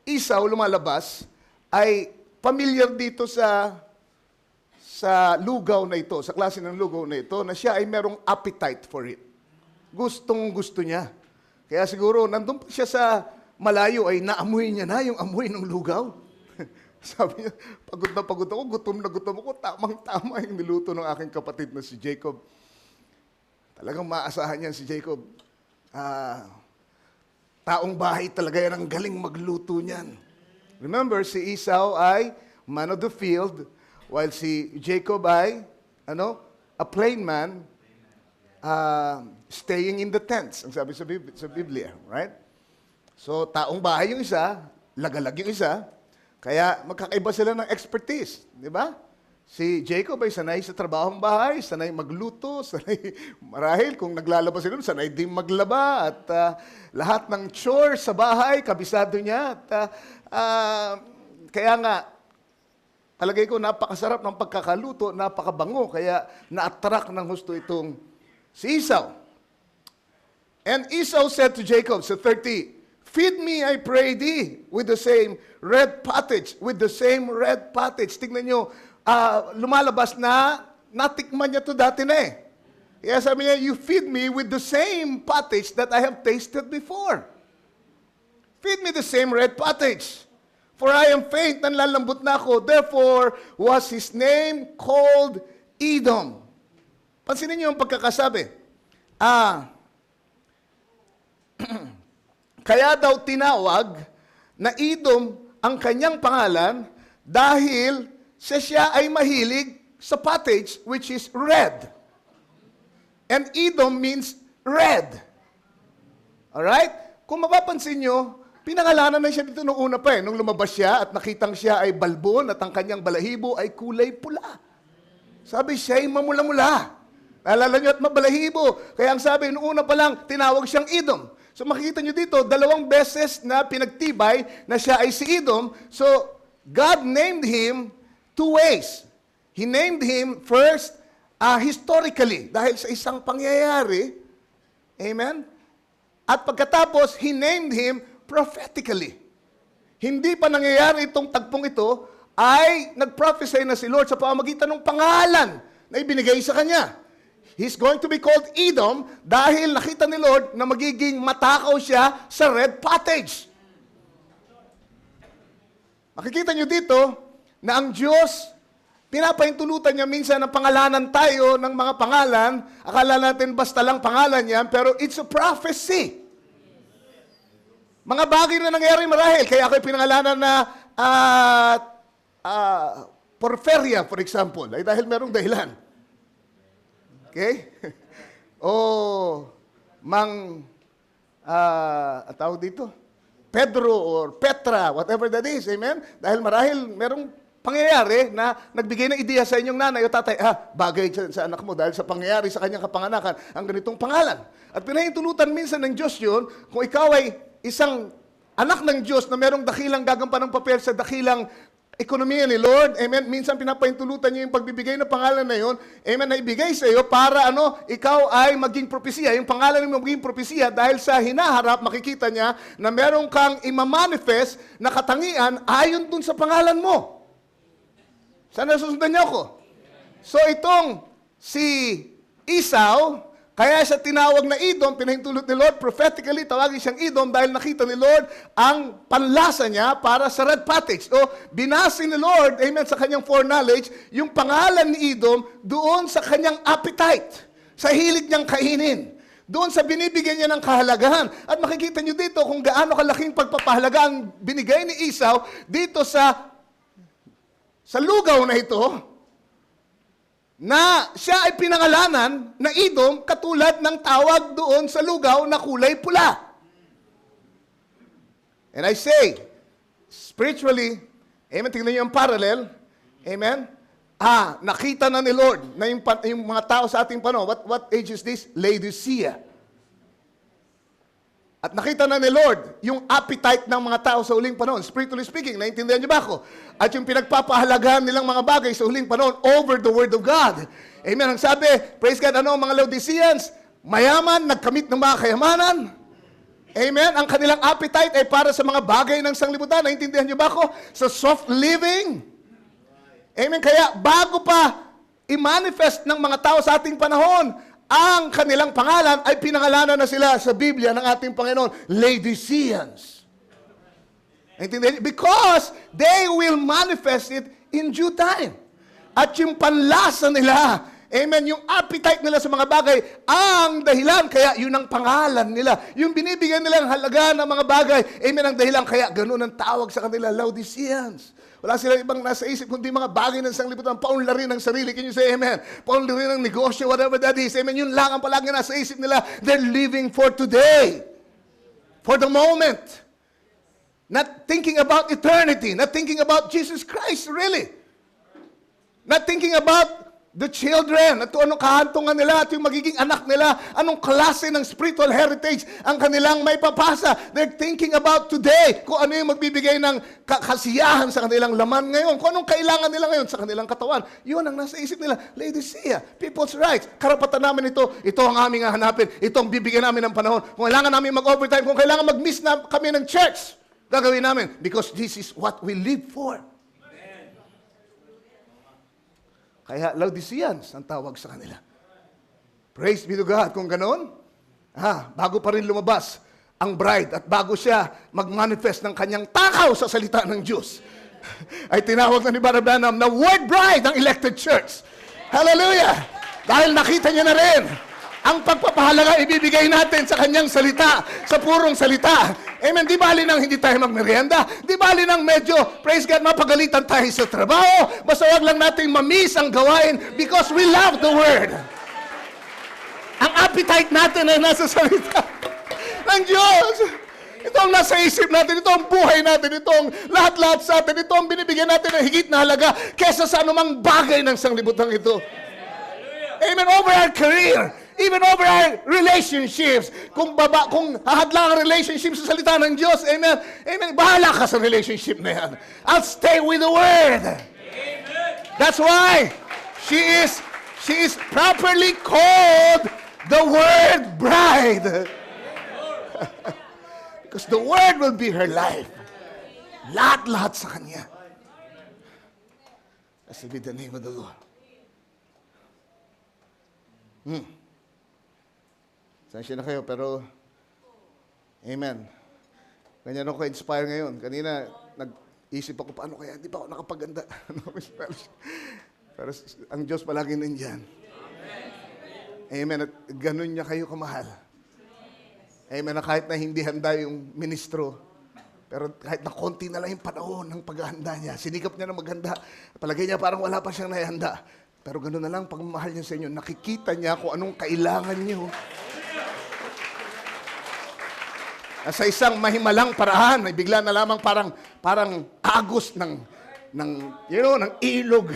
Esau lumalabas ay familiar dito sa lugaw na ito, sa klase ng lugaw na ito, na siya ay merong appetite for it. Gustong-gusto niya. Kaya siguro, nandun pa siya sa malayo ay naamoy niya na yung amoy ng lugaw. Sabi niya, pagod na pagod ako, gutom na gutom ako, tamang-tama yung niluto ng aking kapatid na si Jacob. Talagang maasahan niyan si Jacob. Taong bahay talaga yan, ang galing magluto niyan. Remember, si Esau ay man of the field, while si Jacob ay, a plain man, staying in the tents, ang sabi sa Biblia, right? So, taong bahay yung isa, lagalag yung isa, kaya magkakaiba sila ng expertise, di ba? Si Jacob ay sanay sa trabahong bahay, sanay magluto, sanay marahil kung naglalaba sila, sanay din maglaba at lahat ng chores sa bahay, kabisado niya. At, kaya nga, palagay ko napakasarap ng pagkakaluto, napakabango, kaya na-attract ng husto itong si Esau. And Esau said to Jacob, sa 30, feed me, I pray thee, with the same red pottage, with the same red pottage. Tingnan nyo, lumalabas na natikman niya to dati na eh. Kaya sabi niya, you feed me with the same pottage that I have tasted before. Feed me the same red pottage. For I am faint, nanlalambot na ako. Therefore was his name called Edom. Pansinin niyo yung pagkakasabi. Kaya daw tinawag na Edom ang kanyang pangalan dahil siya ay mahilig sa pottage which is red. And Edom means red. Alright? Kung mapapansin nyo, pinangalanan na siya dito nung una pa nung lumabas siya at nakitang siya ay balbon at ang kanyang balahibo ay kulay pula. Sabi siya ay mamula-mula. Naalala nyo at mabalahibo. Kaya ang sabi, nung una pa lang, tinawag siyang Edom. So makikita nyo dito, 2 beses na pinagtibay na siya ay si Edom. So God named him 2 ways. He named him first historically, dahil sa isang pangyayari. Amen? At pagkatapos, He named him prophetically. Hindi pa nangyayari itong tagpong ito, ay nag-prophesy na si Lord sa pamamagitan ng pangalan na ibinigay sa kanya. He's going to be called Edom dahil nakita ni Lord na magiging matakaw siya sa red pottage. Makikita nyo dito na ang Diyos, pinapahintulutan niya minsan na pangalanan tayo ng mga pangalan. Akala natin basta lang pangalan yan, pero it's a prophecy. Mga bagay na nangyari marahil. Kaya ako'y pinangalanan na Porphyria, for example, ay dahil merong dahilan. Okay? O tawag dito, Pedro or Petra, whatever that is, amen? Dahil marahil merong pangyayari na nagbigay ng ideya sa inyong nanay o tatay, bagay sa anak mo dahil sa pangyayari sa kanyang kapanganakan, ang ganitong pangalan. At pinahintulutan minsan ng Diyos yun, kung ikaw ay isang anak ng Diyos na merong dakilang gagampan ng papel sa dakilang ekonomiya ni Lord, amen, minsan pinapahintulutan niyo yung pagbibigay ng pangalan na yun, amen, na ibigay sa iyo para ikaw ay maging propesiya. Yung pangalan mo maging propesiya dahil sa hinaharap, makikita niya na merong kang imamanifest na katangian ayon dun sa pangalan mo. Sana susundan niyo ako. So itong si Esau, kaya siya tinawag na Edom, pinahintulot ni Lord, prophetically tawagin siyang Edom dahil nakita ni Lord ang panlasa niya para sa red pottage. So binasi ni Lord, amen, sa kanyang foreknowledge, yung pangalan ni Edom doon sa kanyang appetite, sa hilig niyang kainin. Doon sa binibigyan niya ng kahalagahan. At makikita niyo dito kung gaano kalaking pagpapahalaga ang binigay ni Esau dito sa lugaw na ito, na siya ay pinangalanan na Edom katulad ng tawag doon sa lugaw na kulay pula. And I say, spiritually, amen, tingnan niyo yung parallel, amen, nakita na ni Lord na yung mga tao sa ating panahon, what age is this? Laodicea. At nakita na ni Lord yung appetite ng mga tao sa huling panahon. Spiritually speaking, naintindihan niyo ba ako? At yung pinagpapahalagahan nilang mga bagay sa huling panahon over the Word of God. Amen. Ang sabi, praise God, ang mga Laodiceans, mayaman, nagkamit ng mga kayamanan. Amen. Ang kanilang appetite ay para sa mga bagay ng sanglibutan. Naintindihan niyo ba ako? Sa soft living. Amen. Kaya bago pa i-manifest ng mga tao sa ating panahon, ang kanilang pangalan ay pinangalanan na sila sa Biblia ng ating Panginoon, Laodiceans. Intindihan? Because they will manifest it in due time. At yung panlasa nila, amen, yung appetite nila sa mga bagay, ang dahilan, kaya yun ang pangalan nila. Yung binibigyan nilang halaga ng mga bagay, amen, ang dahilan, kaya ganun ang tawag sa kanila, Laodiceans. Wala sila ibang nasa isip, kundi mga bagay ng sanglibutan, paunlarin ng sarili. Can you say amen? Paunlarin ng negosyo, whatever that is. Amen. Yun lang ang palagi nasa isip nila. They're living for today. For the moment. Not thinking about eternity. Not thinking about Jesus Christ, really. Not thinking about the children, at anong kahantungan nila, at yung magiging anak nila, anong klase ng spiritual heritage ang kanilang may papasa. They're thinking about today, kung ano yung magbibigay ng kasiyahan sa kanilang laman ngayon, kung anong kailangan nila ngayon sa kanilang katawan. Yun ang nasa isip nila. Laodicea, people's rights, karapatan namin ito ang aming hahanapin, ito ang bibigyan namin ng panahon. Kung kailangan namin mag-overtime, kung kailangan mag-miss na kami ng church, gagawin namin, because this is what we live for. Kaya Laodiceans ang tawag sa kanila. Praise be to God. Kung ganoon, bago pa rin lumabas ang bride at bago siya mag-manifest ng kanyang takaw sa salita ng Diyos, ay tinawag na ni Brother Branham na Word Bride ng elected church. Hallelujah! Dahil nakita niya na rin ang pagpapahalaga ibibigay natin sa kanyang salita, sa purong salita. Amen. Di bali nang hindi tayo magmerienda. Di bali nang medyo, praise God, mapagalitan tayo sa trabaho. Basta wag lang natin mamiss ang gawain because we love the Word. Ang appetite natin ay nasa salita ng Diyos. Ito ang nasa isip natin, ito ang buhay natin, ito ang lahat-lahat sa atin, ito ang binibigyan natin ng higit na halaga kesa sa anumang bagay ng sanglibutan ito. Amen. Over our career, even over our relationships. Kung hahadlang ang relationship sa salita ng Diyos, amen. Amen. Bahala ka sa relationship na yan. I'll stay with the Word. That's why she is properly called the Word Bride. Because the Word will be her life. Lahat-lahat sa Kanya. Blessed be the name of the Lord. Sensya na kayo, pero amen. Ganyan ako inspire ngayon. Kanina, nag-isip ako, paano kaya? Di ba ako nakapaganda? Pero ang Diyos palagi nandyan. Amen. At ganun niya kayo kamahal. Amen. Na kahit na hindi handa yung ministro, pero kahit na konti na lang yung panahon ng paghahanda niya, sinikap niya na maghanda. Palagay niya parang wala pa siyang nahihanda. Pero gano'n na lang, pagmamahal niya sa inyo, nakikita niya kung anong kailangan niyo. Sa isang mahimalang paraan, ay bigla na lamang parang agos ng ilog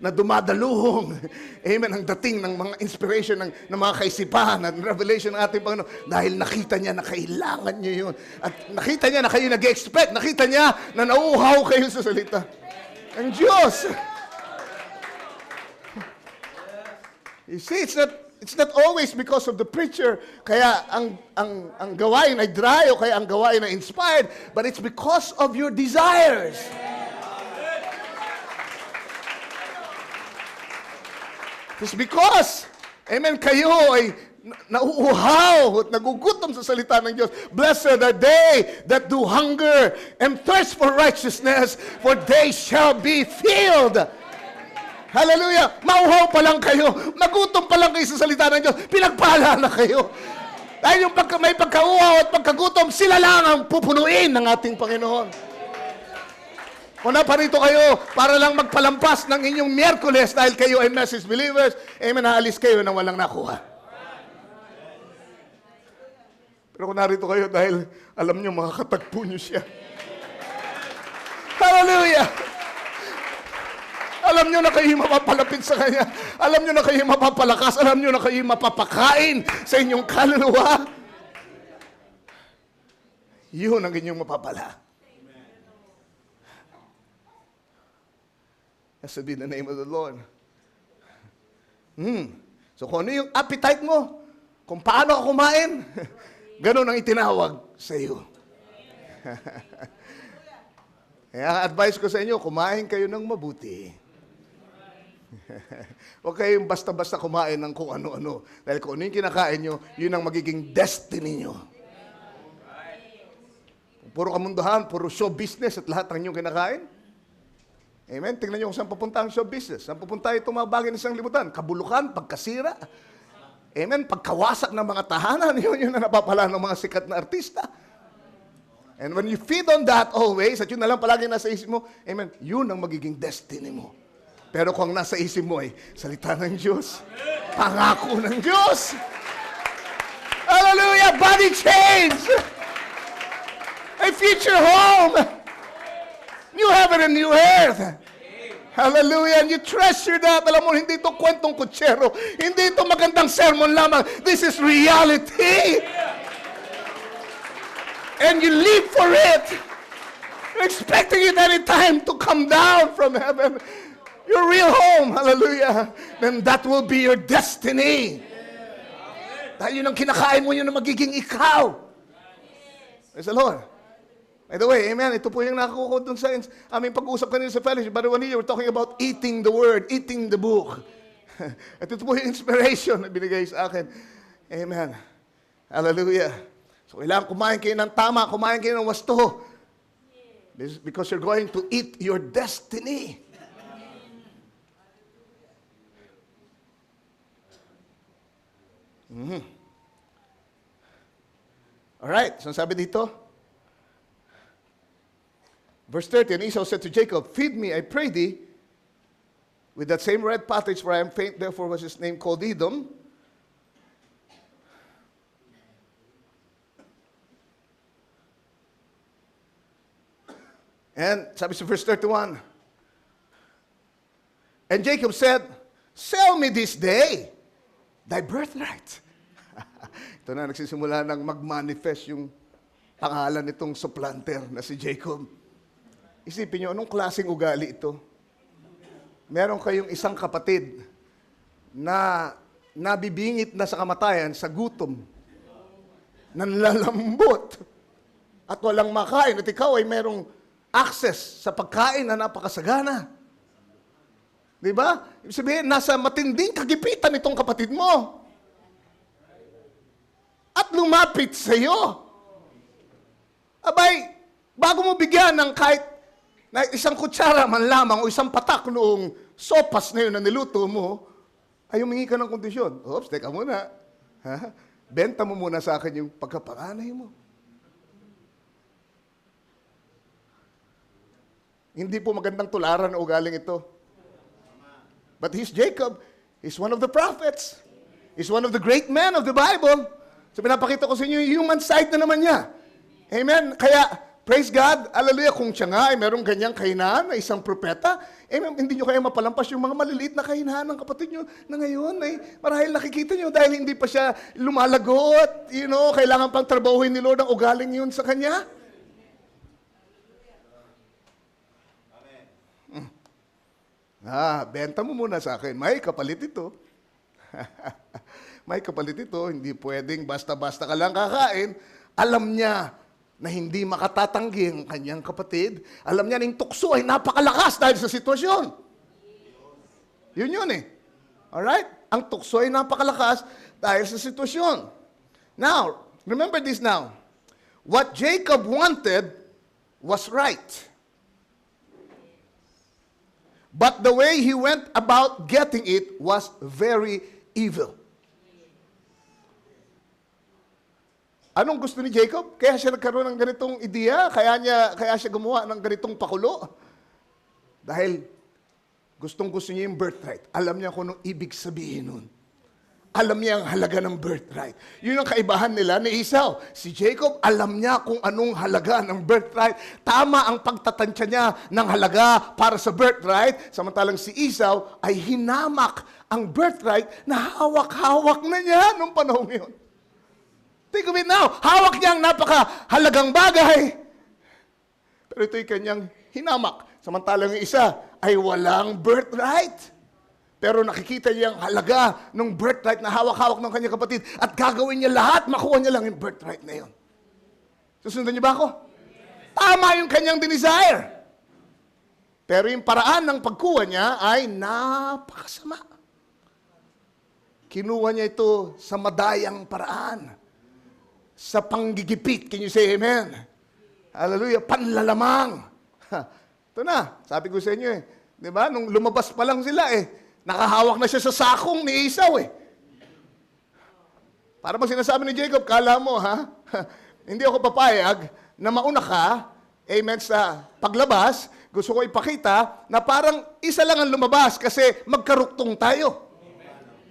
na dumadaluhong. Amen. Ang dating ng mga inspiration ng mga kaisipan at revelation ng ating Panginoon. Dahil nakita niya na kailangan niyo yun. At nakita niya na kayo nag-expect. Nakita niya na nauuhaw kayo sa salita. Ang Diyos. You see, it's not always because of the preacher, kaya ang gawain ay dry o kaya ang gawain ay inspired, but it's because of your desires. It's because, amen, kayo ay nauuhaw at nagugutom sa salita ng Diyos. Blessed are they that do hunger and thirst for righteousness, for they shall be filled. Hallelujah! Mauhaw pa lang kayo. Nagutom pa lang kayo sa salita ng Diyos. Pinagpala na kayo. Dahil yung may pagkauhaw at pagkagutom, sila lang ang pupunuin ng ating Panginoon. Kung naparito kayo para lang magpalampas ng inyong Miyerkules dahil kayo ay message believers, amen, naalis kayo nang walang nakuha. Pero kung narito kayo dahil alam nyo, makakatagpo nyo siya. Hallelujah! Alam nyo na kayo mapapalapit sa Kanya. Alam nyo na kayo mapapalakas. Alam nyo na kayo mapapakain sa inyong kaluluwa. Yun ang inyong mapapala. Blessed be the name of the Lord. So kung ano yung appetite mo, kung paano ka kumain, ganun ang itinawag sa iyo. Kaya advice ko sa inyo, kumain kayo ng mabuti. Huwag kayong basta-basta kumain ng kung ano-ano. Dahil kung ano yung kinakain nyo, yun ang magiging destiny nyo. Puro kamunduhan, puro show business at lahat ng inyong kinakain. Amen? Tingnan nyo kung saan papunta ang show business. Saan papunta itong mga bagay ng isang libutan? Kabulukan, pagkasira. Amen? Pagkawasak ng mga tahanan, yun ang napapala ng mga sikat na artista. And when you feed on that always, at yun na lang palagi nasa isip mo, amen, yun ang magiging destiny mo. Pero kung nasa isip mo ay salita ng Diyos, pangako ng Diyos. Hallelujah! Body change! A future home! New heaven and new earth! Hallelujah! And you treasure that. Alam mo, hindi ito kwentong kutsero. Hindi ito magandang sermon lamang. This is reality! And you live for it! Expecting it any time to come down from heaven. Your real home, hallelujah, then that will be your destiny. Dahil yun ang kinakain mo, yun ang magiging ikaw. Praise the Lord. By the way, amen, ito po yung nakakuha dun sa aming pag-usap kanina sa fellowship. But when you were talking about eating the word, eating the book. At ito po yung inspiration na binigay sa akin. Amen. Hallelujah. So kailangan kumain kayo ng tama, kumain kayo ng wasto. This is because you're going to eat your destiny. Alright, so sabi dito, verse 30, and Esau said to Jacob, feed me, I pray thee, with that same red pottage, for I am faint, therefore was his name called Edom. And sabi sa verse 31, and Jacob said, sell me this day thy birthright. Ito na, nagsisimula ng mag-manifest yung pangalan nitong supplanter na si Jacob. Isipin nyo, anong klaseng ugali ito? Meron kayong isang kapatid na nabibingit na sa kamatayan sa gutom, nanlalambot, at walang makain, at ikaw ay merong access sa pagkain na napakasagana. Di ba? Ibig sabihin, nasa matinding kagipitan itong kapatid mo. At lumapit sa iyo. Abay, bago mo bigyan ng kahit na isang kutsara man lamang o isang patak noong sopas na yun na niluto mo, ay humingi ka ng kondisyon. Oops, teka muna. Ha? Benta mo muna sa akin yung pagkapanganay mo. Hindi po magandang tularan o ugaling ito. But he's Jacob. He's one of the prophets. He's one of the great men of the Bible. So pinapakita ko sa inyo yung human side na naman niya. Amen? Kaya, praise God, hallelujah, kung siya nga ay merong ganyang kahinaan na isang propeta, hindi nyo kaya mapalampas yung mga maliliit na kahinaan ng kapatid nyo na ngayon ay marahil nakikita nyo dahil hindi pa siya lumalagot, kailangan pang trabahuin ni Lord ang ugaling yun sa kanya. Benta mo muna sa akin. May kapalit ito. May kapalit ito. Hindi pwedeng basta-basta ka lang kakain. Alam niya na hindi makatatanggi ang kanyang kapatid. Alam niya na yung tukso ay napakalakas dahil sa sitwasyon. Yun eh. Alright? Ang tukso ay napakalakas dahil sa sitwasyon. Now, remember this now. What Jacob wanted was right. But the way he went about getting it was very evil. Anong gusto ni Jacob? Kaya siya nagkaroon ng ganitong ideya, kaya siya gumawa ng ganitong pakulo. Dahil gustong-gusto niya yung birthright. Alam niya kung anong ibig sabihin nun. Alam niya ang halaga ng birthright. Yun ang kaibahan nila ni Esau. Si Jacob, alam niya kung anong halaga ng birthright. Tama ang pagtatansya niya ng halaga para sa birthright. Samantalang si Esau ay hinamak ang birthright na hawak-hawak na niya nung panahon yun. Think of it now. Hawak niya ang napakahalagang bagay. Pero ito'y kanyang hinamak. Samantalang yung isa ay walang birthright. Pero nakikita niya ang halaga ng birthright na hawak-hawak ng kanyang kapatid at gagawin niya lahat, makuha niya lang yung birthright na yun. Susundan niyo ba ako? Tama yung kanyang desire. Pero yung paraan ng pagkuha niya ay napakasama. Kinuha niya ito sa madayang paraan. Sa panggigipit. Can you say amen? Hallelujah. Panlalamang. Ito na. Sabi ko sa inyo Di ba? Nung lumabas pa lang sila nakahawak na siya sa sakong ni Esau Para bang sinasabi ni Jacob, kala mo hindi ako papayag na mauna ka, amen, sa paglabas, gusto ko ipakita na parang isa lang ang lumabas kasi magkaruktong tayo.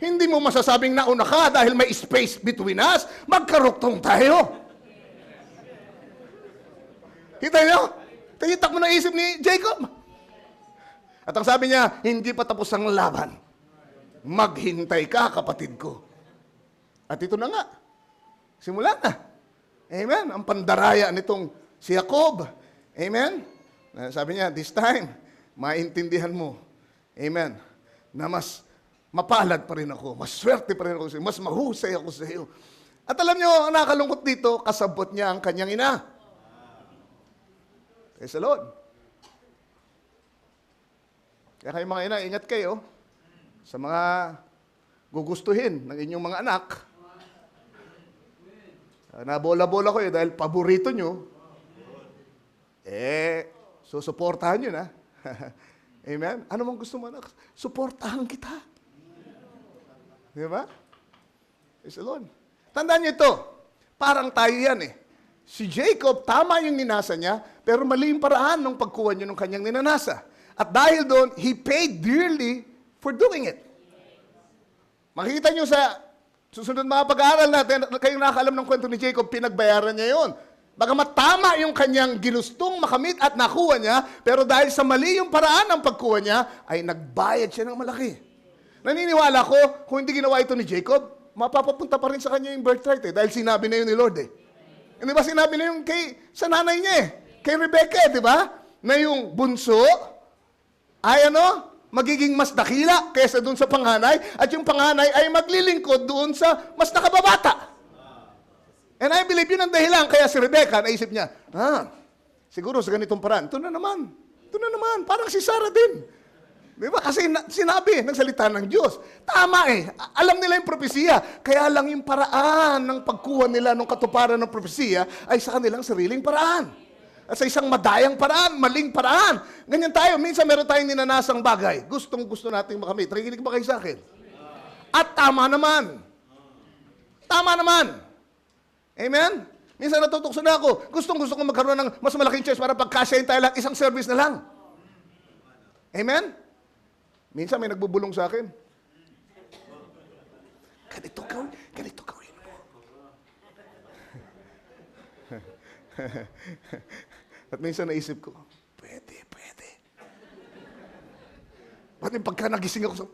Hindi mo masasabing nauna ka dahil may space between us, magkaruktong tayo. Kita nyo? Tayitak mo na isip ni Jacob. At ang sabi niya, hindi pa tapos ang laban. Maghintay ka, kapatid ko. At ito na nga. Simula na. Amen. Ang pandaraya nitong si Jacob. Amen. Sabi niya, this time, maintindihan mo. Amen. Na mas mapalad pa rin ako. Mas swerte pa rin ako sa iyo. Mas mahusay ako sa iyo. At alam niyo, ang nakalungkot dito, kasabot niya ang kanyang ina. Praise the Lord. Kaya kayo mga ina, ingat kayo sa mga gugustuhin ng inyong mga anak. Nabola-bola ko dahil paborito nyo. Susuportahan nyo na. Amen? Ano mang gusto mo anak? Suportahan kita. Di ba? Praise the Lord. Tandaan niyo ito, parang tayo yan eh. Si Jacob, tama yung ninasa niya, pero mali yung paraan ng pagkuha niya ng kanyang ninanasa. At dahil doon, he paid dearly for doing it. Makikita niyo sa susunod mga pag-aaral natin, kayong nakakalam ng kwento ni Jacob, pinagbayaran niya yon. Bagamat tama yung kanyang ginustong makamit at nakuha niya, pero dahil sa mali yung paraan ng pagkuha niya, ay nagbayad siya ng malaki. Naniniwala ko, kung hindi ginawa ito ni Jacob, mapapapunta pa rin sa kanya yung birthright eh, dahil sinabi na yun ni Lord eh. Hindi ba sinabi na yung sa nanay niya eh, kay Rebecca, di ba? Na yung bunso ay magiging mas dakila kaysa doon sa panganay, at yung panganay ay maglilingkod doon sa mas nakababata. And I believe yun ang dahilan, kaya si Rebecca, naisip niya, siguro sa ganitong paraan, ito na naman, parang si Sarah din. Di ba? Kasi sinabi ng salita ng Diyos. Tama eh. Alam nila yung propesiya. Kaya lang yung paraan ng pagkuha nila ng katuparan ng propesiya ay sa kanilang sariling paraan. At sa isang madayang paraan, maling paraan. Ganyan tayo. Minsan meron tayong ninanasang bagay. Gustong-gusto nating makamit. Nakikinig ba kayo sa akin? At tama naman. Tama naman. Amen? Minsan natutukso na ako. Gustong-gusto ko magkaroon ng mas malaking church para pagkasyahin tayo lang. Isang service na lang. Amen? Minsan may nagbubulong sa akin. Ganito gawin mo. At minsan naisip ko, pwede. Ba't yung pagka nagising ako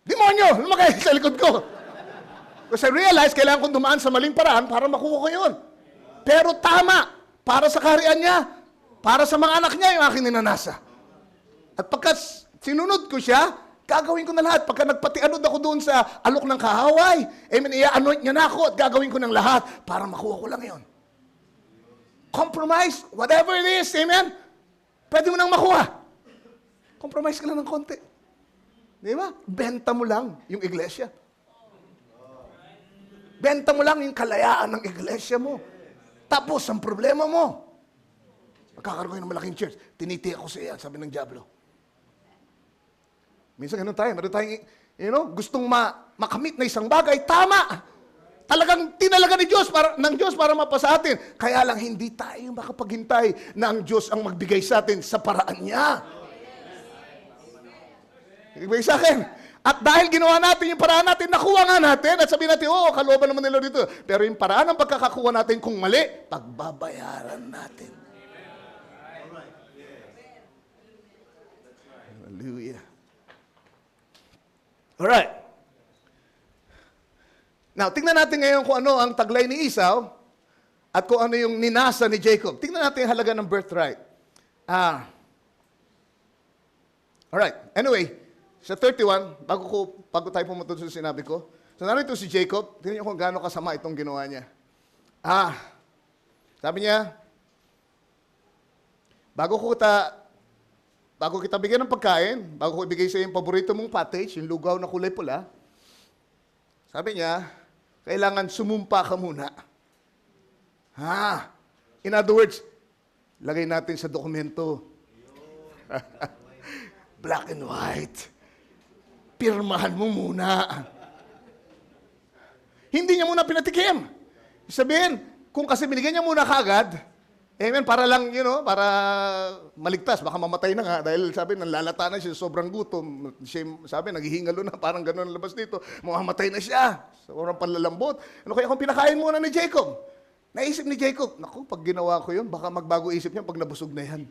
demonyo! Lumakay sa likod ko! Kasi I realize, kailangan kong dumaan sa maling paraan para makuha ko yun. Pero tama, para sa kaharian niya, para sa mga anak niya yung aking ninanasa. At pagka sinunod ko siya, gagawin ko na lahat. Pagka nagpatianod ako doon sa alok ng kahaway, amen, i-anoint niya na ako at gagawin ko ng lahat para makuha ko lang yon. Compromise, whatever it is, amen, pwede mo nang makuha. Compromise ka lang ng konti. Di ba? Benta mo lang yung iglesia. Benta mo lang yung kalayaan ng iglesia mo. Tapos, ang problema mo, magkakaroon kayo ng malaking church, tinitiyak ko sa iya, sabi ng Diablo. Minsan ganun tayo, meron tayong, gustong makamit na isang bagay, tama. Talagang tinalaga ng Diyos para mapasa atin. Kaya lang hindi tayo makapaghintay na ang Diyos ang magbigay sa atin sa paraan niya. Ibig sa akin. At dahil ginawa natin yung paraan natin, nakuha nga natin, at sabihin natin, kalooban naman nila dito. Pero yung paraan ng pagkakakuha natin kung mali, pagbabayaran natin. Hallelujah. Alright. Now, tingnan natin ngayon kung ano ang taglay ni Esau at kung ano yung ninasa ni Jacob. Tingnan natin yung halaga ng birthright. Alright. Anyway, sa 31, bago tayo pumunta sa sinabi ko, so narito si Jacob, tingnan niyo kung gaano kasama itong ginawa niya. Sabi niya, bago kita bigyan ng pagkain, bago ko ibigay sa iyo yung paborito mong pottage, yung lugaw na kulay pula, sabi niya, kailangan sumumpa ka muna. In other words, lagay natin sa dokumento. Black and white. Pirmahan mo muna. Hindi niya muna pinatikim. Sabihin, kung kasi binigyan niya muna kagad, amen, para lang, para maligtas, baka mamatay na nga, dahil sabi, nanlalata na siya, sobrang gutom. Siya, sabi, naghihingalo na, parang gano'n ang labas dito. Mamamatay na siya. Sobrang panlalambot. Ano kaya kung pinakain muna ni Jacob? Naisip ni Jacob, naku, pag ginawa ko yun, baka magbago isip niya pag nabusog na yan.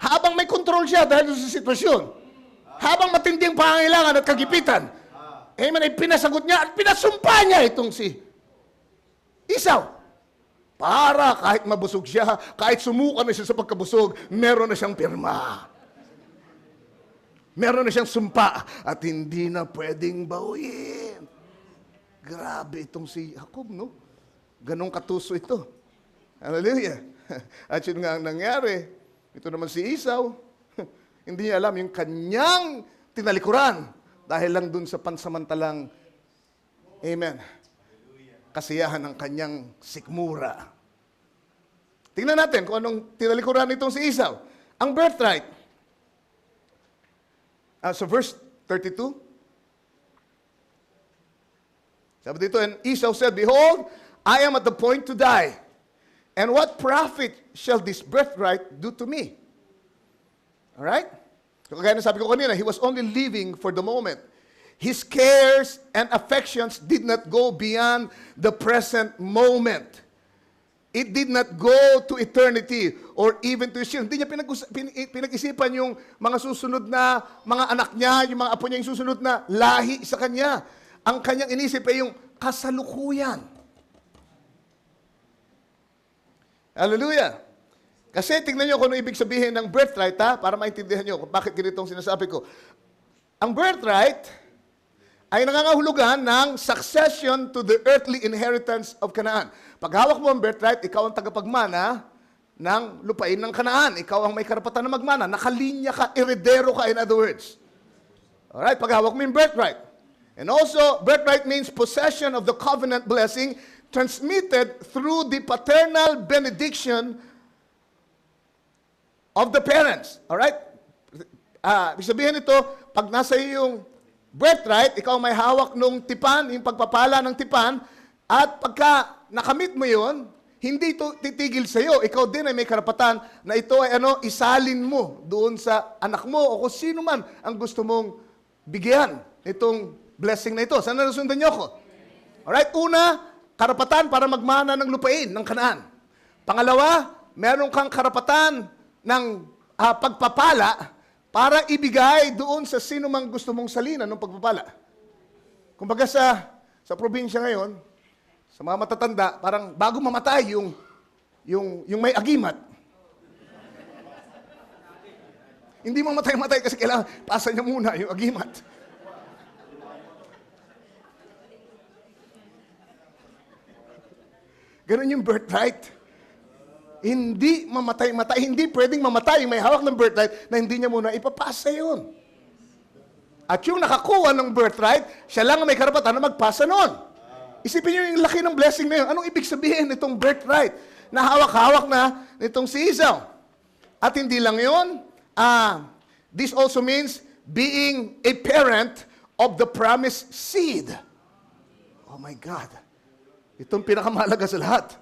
Habang may control siya dahil sa sitwasyon, habang matinding pangangailangan at kagipitan, amen, ay pinasagot niya at pinasumpa niya itong si Esau. Para kahit mabusog siya, kahit sumuka na siya sa pagkabusog, meron na siyang pirma. Meron na siyang sumpa at hindi na pwedeng bawiin. Grabe itong si Jacob, no? Ganong katuso ito. Hallelujah. At yun nga ang nangyari. Ito naman si Esau, hindi niya alam yung kanyang tinalikuran dahil lang dun sa pansamantalang, amen, kasiyahan ng kanyang sikmura. Tingnan natin kung anong tinalikuran itong si Esau. Ang birthright. So verse 32, Sabi dito, and Esau said, Behold, I am at the point to die. And what profit shall this birthright do to me? Alright? So kagaya na sabi ko kanina, he was only living for the moment. His cares and affections did not go beyond the present moment. It did not go to eternity or even to his children. Hindi niya pinag-isipan yung mga susunod na mga anak niya, yung mga apo niya yung susunod na lahi sa kanya. Ang kanyang inisip ay yung kasalukuyan. Hallelujah. Kasi tingnan niyo kung ano ibig sabihin ng birthright, ha? Para maintindihan niyo kung bakit ganitong sinasabi ko. Ang birthright ay nangangahulugan ng succession to the earthly inheritance of Canaan. Pag hawak mo ang birthright, ikaw ang tagapagmana ng lupain ng Canaan. Ikaw ang may karapatan na magmana. Nakalinya ka, heredero ka, in other words. Alright, pag hawak mo yung birthright. And also, birthright means possession of the covenant blessing transmitted through the paternal benediction of the parents. Alright? Ibig sabihin ito, pag nasa iyo yung birthright, ikaw may hawak nung tipan, yung pagpapala ng tipan, at pagka nakamit mo yun, hindi ito titigil sa iyo. Ikaw din ay may karapatan na ito ay isalin mo doon sa anak mo o kung sino man ang gusto mong bigyan itong blessing na ito. Sana nasundan niyo ako? Alright, una, karapatan para magmana ng lupain ng Kanaan. Pangalawa, meron kang karapatan ng pagpapala para ibigay doon sa sino mang gusto mong salinan ng pagpapala. Kumbaga sa probinsya ngayon, sa mga matatanda, parang bago mamatay yung may agimat. Hindi mamatay-matay kasi kailangan pasa niya muna yung agimat. Ganun yung birthright. Hindi mamatay-matay. Hindi pwedeng mamatay yung may hawak ng birthright na hindi niya muna ipapasa yun. At yung nakakuha ng birthright, siya lang ang may karapatan na magpasa nun. Isipin niyo yung laki ng blessing na yun. Anong ibig sabihin nitong birthright na hawak-hawak na nitong si Esau? At hindi lang yun, this also means being a parent of the promised seed. Oh my God. Itong pinakamahalaga sa lahat.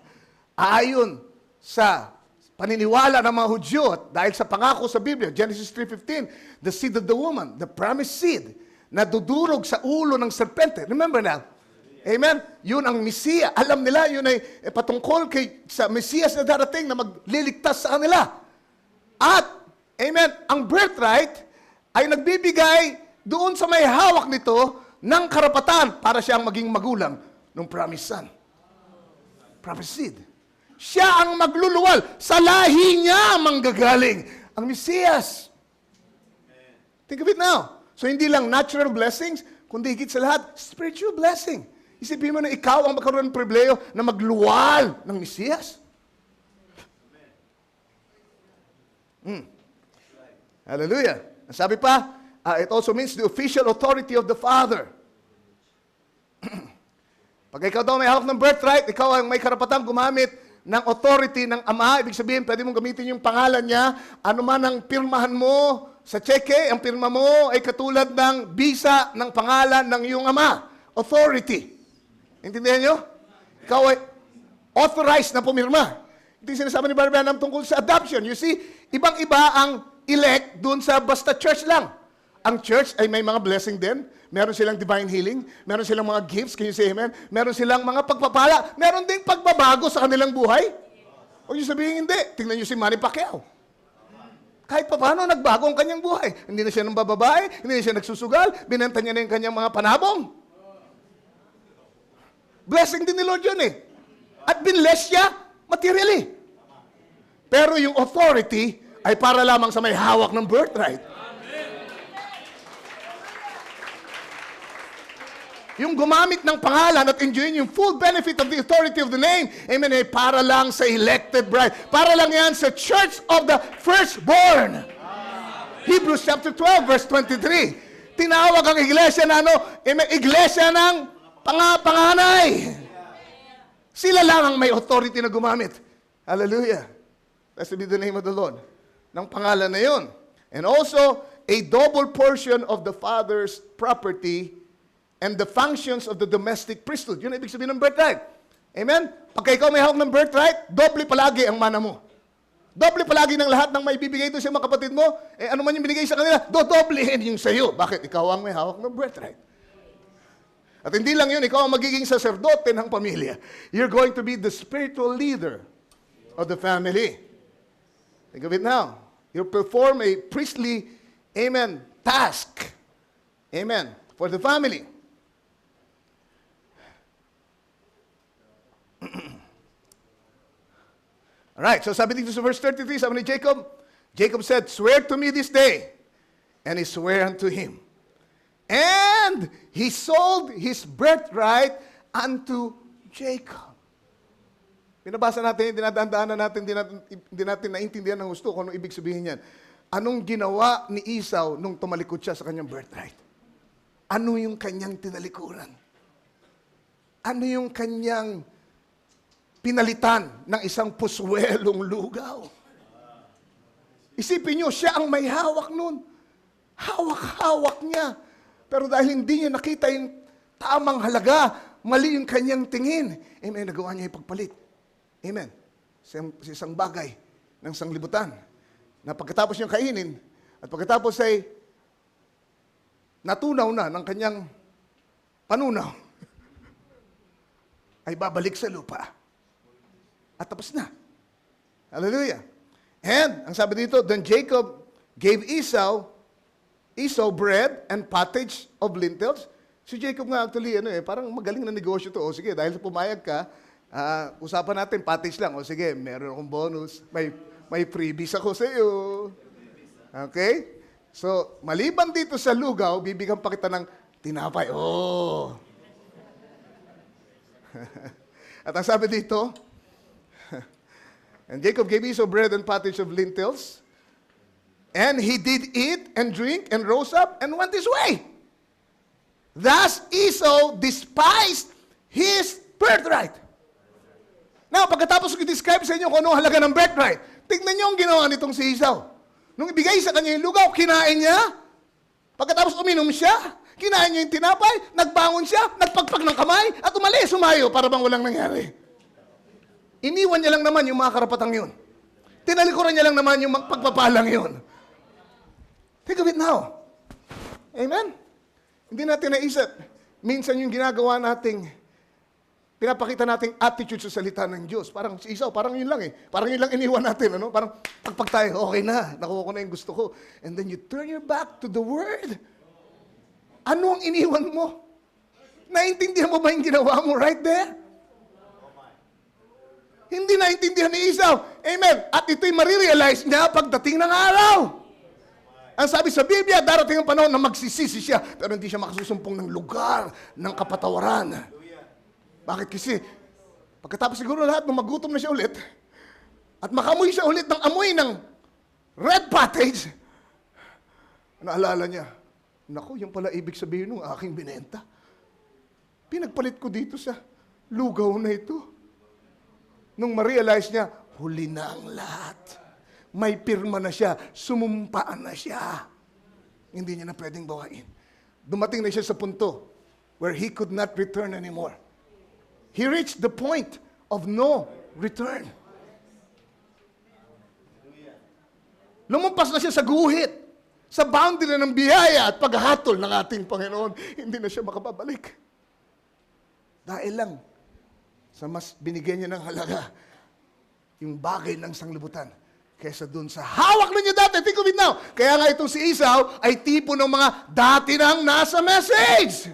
Ayon sa paniniwala ng mga Hudyo, dahil sa pangako sa Biblia, Genesis 3:15, the seed of the woman, the promised seed, na dudurog sa ulo ng serpente. Remember now? Amen? Yun ang Mesiya. Alam nila, yun ay patungkol sa Mesiyas na darating na magliligtas sa kanila. At, amen, ang birthright ay nagbibigay doon sa may hawak nito ng karapatan para siyang maging magulang ng promised son. Promised seed. Siya ang magluluwal. Sa lahi niya manggagaling ang Mesiyas. Think of it now. So hindi lang natural blessings, kundi higit sa lahat, spiritual blessing. Isipin mo na ikaw ang magkaroon ng pribileyo na magluwal ng Mesiyas. Hallelujah. Ang sabi pa, it also means the official authority of the Father. Pag ikaw daw may hawak ng birthright, ikaw ang may karapatang gumamit ng authority ng Ama. Ibig sabihin, pwede mong gamitin yung pangalan niya. Ano man ang pirmahan mo sa cheque, ang pirma mo ay katulad ng bisa ng pangalan ng iyong Ama. Authority. Intindihan nyo? Ikaw ay authorized na pumirma. Ito yung sinasabi ni Brother Branham tungkol sa adoption. You see, ibang-iba ang elect dun sa basta church lang. Ang church ay may mga blessing din. Meron silang divine healing. Meron silang mga gifts. Can you say amen? Meron silang mga pagpapala. Meron ding pagbabago sa kanilang buhay. Huwag nyo sabihin hindi. Tingnan nyo si Manny Pacquiao. Kahit pa paano, nagbago ang kanyang buhay. Hindi na siya ng bababae. Hindi na siya nagsusugal. Binenta niya na yung kanyang mga panabong. Blessing din ni Lord yun eh. At binless siya materially. Pero yung authority ay para lamang sa may hawak ng birthright. Yung gumamit ng pangalan at enjoying yung full benefit of the authority of the name, amen, ay para lang sa elected bride. Para lang yan sa church of the firstborn. Hebrews chapter 12, verse 23. Tinawag ang iglesia na iglesia ng panganay. Sila lang ang may authority na gumamit. Hallelujah. Blessed be the name of the Lord. Ng pangalan na yun. And also, a double portion of the Father's property and the functions of the domestic priesthood. Yun ang ibig sabihin ng birthright. Amen? Pagka ikaw may hawak ng birthright, doble palagi ang mana mo. Doble palagi ng lahat ng may bibigay doon sa mga kapatid mo, ano man yung binigay sa kanila, doblehin yung sa'yo. Bakit? Ikaw ang may hawak ng birthright. At hindi lang yun, ikaw ang magiging saserdote ng pamilya. You're going to be the spiritual leader of the family. Think of it now. You perform a priestly, amen, task. Amen. For the family. Alright, so sabi dito sa verse 33, sabi ni Jacob, Jacob said, "Swear to me this day." And he swore unto him. And he sold his birthright unto Jacob. Pinabasa natin, dinadaan natin, hindi natin naintindihan ng gusto kung anong ibig sabihin yan. Anong ginawa ni Esau nung tumalikod siya sa kanyang birthright? Ano yung kanyang tinalikuran? Ano yung kanyang pinalitan ng isang puswelong lugaw? Isipin nyo, siya ang may hawak nun. Hawak-hawak niya. Pero dahil hindi niya nakita yung tamang halaga, mali yung kanyang tingin, amen, nagawa niya ipagpalit. Amen. Sa isang bagay ng sanglibutan na pagkatapos niyang kainin at pagkatapos ay natunaw na ng kanyang panunaw, ay babalik sa lupa. At tapos na. Hallelujah. And, ang sabi dito, then Jacob gave Esau bread and pottage of lentils. Si Jacob nga actually, parang magaling na negosyo to. O sige, dahil pumayag ka, usapan natin, pottage lang. O sige, meron akong bonus. May freebies ako sa iyo. Okay? So, maliban dito sa lugaw, bibigyan pa kita ng tinapay. Oh! At ang sabi dito, and Jacob gave Esau bread and pottage of lentils, and he did eat and drink and rose up and went his way. Thus Esau despised his birthright. Now, pagkatapos ko i-describe sa inyo kung ano halaga ng birthright, tignan niyo ang ginawa nitong si Esau. Nung ibigay sa kanya yung lugaw, kinain niya. Pagkatapos uminom siya, kinain niya yung tinapay, nagbangon siya, nagpagpag ng kamay, at umalis, sumayo, para bang walang nangyari. Iniwan niya lang naman yung mga karapatang yun. Tinalikuran niya lang naman yung pagpapalang yun. Think of it now. Amen? Hindi natin naisip. Minsan yung ginagawa nating, pinapakita nating attitude sa salita ng Diyos. Parang si Esau, parang yun lang eh. Parang yun lang iniwan natin. Ano? Parang pagpag tayo, okay na, nakuha ko na yung gusto ko. And then you turn your back to the Word. Ano ang iniwan mo? Naintindihan mo ba yung ginawa mo right there? Hindi naintindihan ni Esau. Amen. At ito'y marirealize niya pagdating ng araw. Ang sabi sa Biblia, darating ang panahon na magsisisi siya, pero hindi siya makasusumpong ng lugar ng kapatawaran. Bakit? Kasi, pagkatapos siguro lahat, nung magutom na siya ulit, at makamoy siya ulit ng amoy ng red pottage, naalala niya, naku, yung pala ibig sabihin ng aking binenta. Pinagpalit ko dito sa lugaw na ito. Nung ma-realize niya, huli na ang lahat. May pirma na siya, sumumpaan na siya. Hindi niya na pwedeng bawain. Dumating na siya sa punto where he could not return anymore. He reached the point of no return. Lumampas na siya sa guhit, sa boundary ng biyaya at paghahatol ng ating Panginoon. Hindi na siya makababalik. Dahil lang sa mas binigyan niya ng halaga, yung bagay ng sanglibutan, kaysa dun sa hawak na niya dati. Think of it now. Kaya nga itong si Esau ay tipo ng mga dati nang nasa message.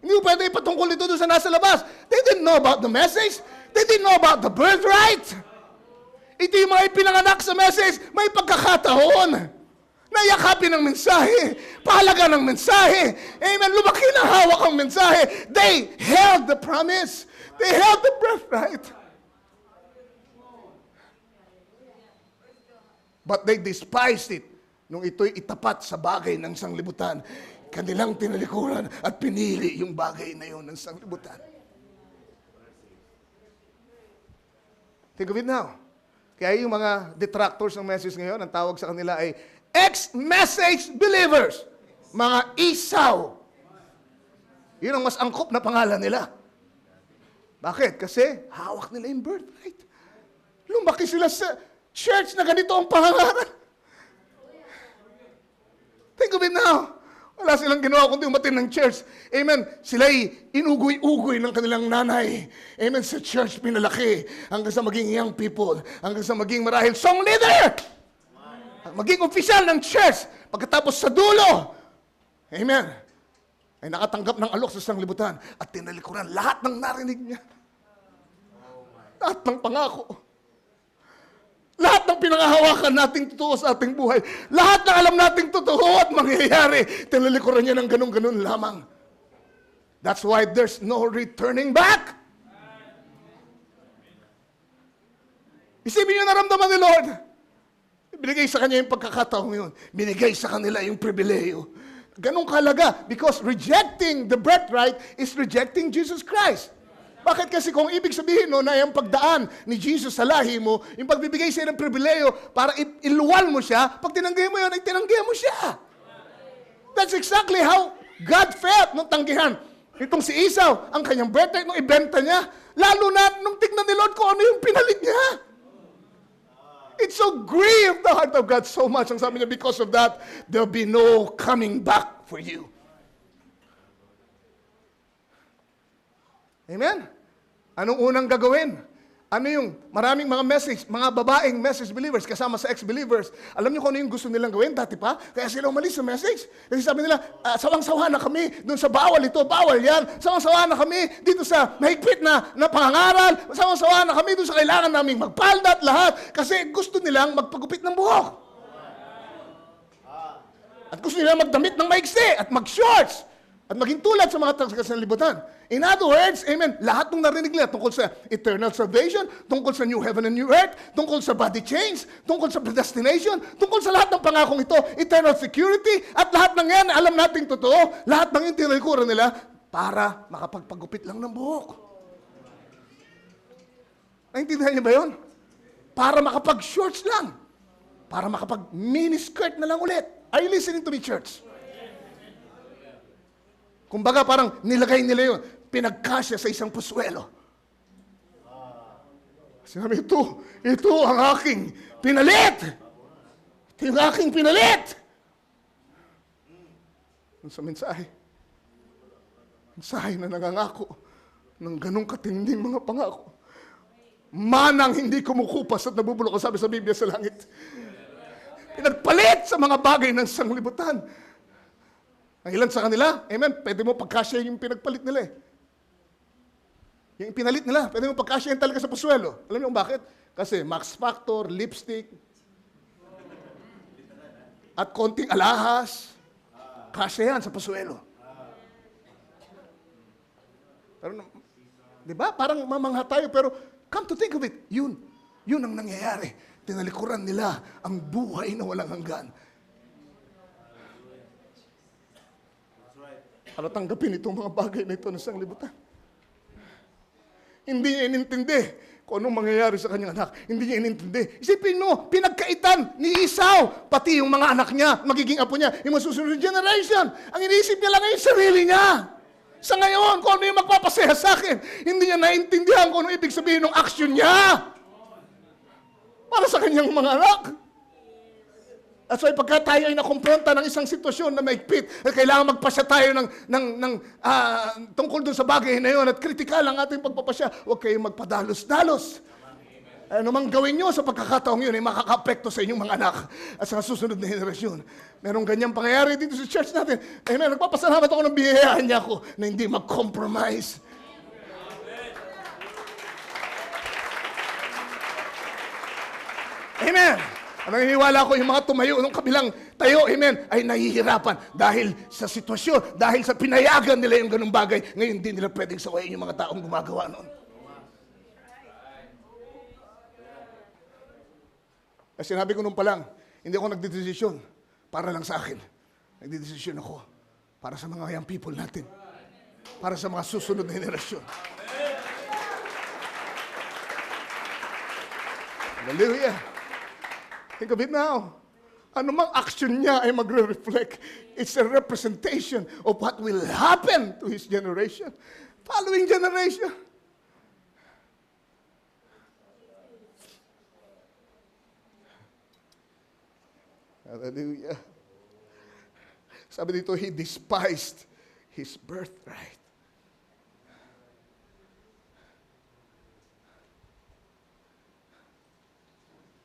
Hindi mo pwede ipatungkol ito doon sa nasa labas. They didn't know about the message. They didn't know about the birthright. Ito yung mga ipinanganak sa message, may pagkakataon. Nayakapin ang mensahe. Pahalaga ng mensahe. Amen. Lumaki na hawak ang mensahe. They held the promise. They held the birthright. But they despised it. Nung ito'y itapat sa bagay ng sanglibutan, kanilang tinalikuran at pinili yung bagay na yun ng sanglibutan. Think of it now. Kaya yung mga detractors ng message ngayon, ang tawag sa kanila ay ex-message believers. Mga Esau. Yun ang mas angkop na pangalan nila. Bakit? Kasi hawak nila yung birthright. Lumaki sila sa church na ganito ang pangalan. Think of it now. Wala silang ginawa kundi umatin ng church. Amen. Sila'y inugoy-ugoy ng kanilang nanay. Amen. Sa church pinalaki. Hanggang sa maging young people. Hanggang sa maging marahil song leader. Maging opisyal ng church. Pagkatapos sa dulo. Amen. Ay nakatanggap ng alok sa sanglibutan. At tinalikuran lahat ng narinig niya. Lahat ng pangako. Lahat ng pinangahawakan nating totoo sa ating buhay. Lahat ng alam nating totoo at mangyayari. Tinalikuran niya ng ganun-ganun lamang. That's why there's no returning back. Isipin niyo naramdaman ni Lord. Binigay sa kanya yung pagkakataong yun. Binigay sa kanila yung pribileyo. Ganun kalaga. Because rejecting the birthright is rejecting Jesus Christ. Bakit? Kasi kung ibig sabihin no, na yung pagdaan ni Jesus sa lahi mo, yung pagbibigay sa'yo ng pribileyo para iluwal mo siya, pag tinanggihan mo yun, ay tinanggihan mo siya. That's exactly how God felt nung tanggihan. Itong si Esau, ang kanyang birthright nung ibenta niya, lalo na nung tignan ni Lord kung ano yung pinalit niya. It so grieved the heart of God so much. Ang sabi niya, because of that, there'll be no coming back for you. Amen? Anong unang gagawin? Ano yung maraming mga message, mga babaeng message believers kasama sa ex-believers. Alam niyo kung ano yung gusto nilang gawin dati pa? Kaya sila umalis sa message. Kasi sabi nila, sawang-sawa na kami dun sa bawal ito, bawal yan. Sawang-sawa na kami dito sa mahigpit na pangangaral. Sawang-sawa na kami dun sa kailangan naming magpalda at lahat. Kasi gusto nilang magpagupit ng buhok. At gusto nilang magdamit ng maigsi at mag-shorts. At maging tulad sa mga taga-sanlibutan. In other words, amen, lahat ng narinig nila tungkol sa eternal salvation, tungkol sa new heaven and new earth, tungkol sa body change, tungkol sa predestination, tungkol sa lahat ng pangakong ito, eternal security, at lahat ng yan, alam nating totoo, lahat ng yung tinalikuran nila para makapagpagupit lang ng buhok. Naintindihan niyo ba yun? Para makapag-shorts lang. Para makapag-miniskirt na lang ulit. Are you listening to me, church? Kumbaga parang nilagay nila yun, pinagkasya sa isang pusuelo. Sinabi, ito ang aking pinalit! Ito yung aking pinalit! Sa mensahe na nangangako ng ganong katinding mga pangako. Manang hindi kumukupas at nabubulok, sabi sa Biblia sa langit. Pinagpalit sa mga bagay ng sanglibutan. Ang ilan sa kanila, amen, pwede mo pagkasya yung pinagpalit nila eh. Yung pinalit nila, pwede mo pagkasya talaga sa pusuelo. Alam niyo kung bakit? Kasi Max Factor, lipstick, at konting alahas, kasya yan sa pusuelo. Pero, di ba? Parang mamangha tayo, pero come to think of it, yun ang nangyayari. Tinalikuran nila ang buhay na walang hanggan. Para tanggapin itong mga bagay na ito ng sanglibutan. Hindi niya inintindi kung anong mangyayari sa kanyang anak. Hindi niya inintindi. Isipin mo, pinagkaitan ni Esau, pati yung mga anak niya, magiging apo niya, yung masusunod generation. Ang iniisip niya lang ay yung sarili niya. Sa ngayon, kung ano yung magpapasaya sa akin, hindi niya naintindihan kung ano ibig sabihin ng action niya. Para sa kanyang mga anak. At so, pagka tayo ay nakumpronta ng isang sitwasyon na maigpit, at kailangan magpasya tayo tungkol dun sa bagay na yun, at kritikal ang ating pagpapasya, huwag kayong magpadalos-dalos. Ano mang gawin nyo sa pagkakataong yun, ay makaka-apekto sa inyong mga anak at sa susunod na henerasyon. Merong ganyang pangyayari dito sa church natin. Amen. Nagpapasalamat ako ng biyayaan niya ako na hindi mag-compromise. Amen. Ang naniniwala ko, yung mga tumayo nung kabilang tayo, amen, ay nahihirapan dahil sa sitwasyon, dahil sa pinayagan nila yung ganung bagay. Ngayon, hindi nila pwedeng sawayin yung mga taong gumagawa noon. Kasi sinabi ko nung pa lang, hindi ako nagdedesisyon para lang sa akin. Nagdedesisyon ako para sa mga young people natin. Para sa mga susunod na henerasyon. Hallelujah. Think of it now. anumang action niya ay magre-reflect. It's a representation of what will happen to his generation. Following generation. Hallelujah. Sabi dito, he despised his birthright.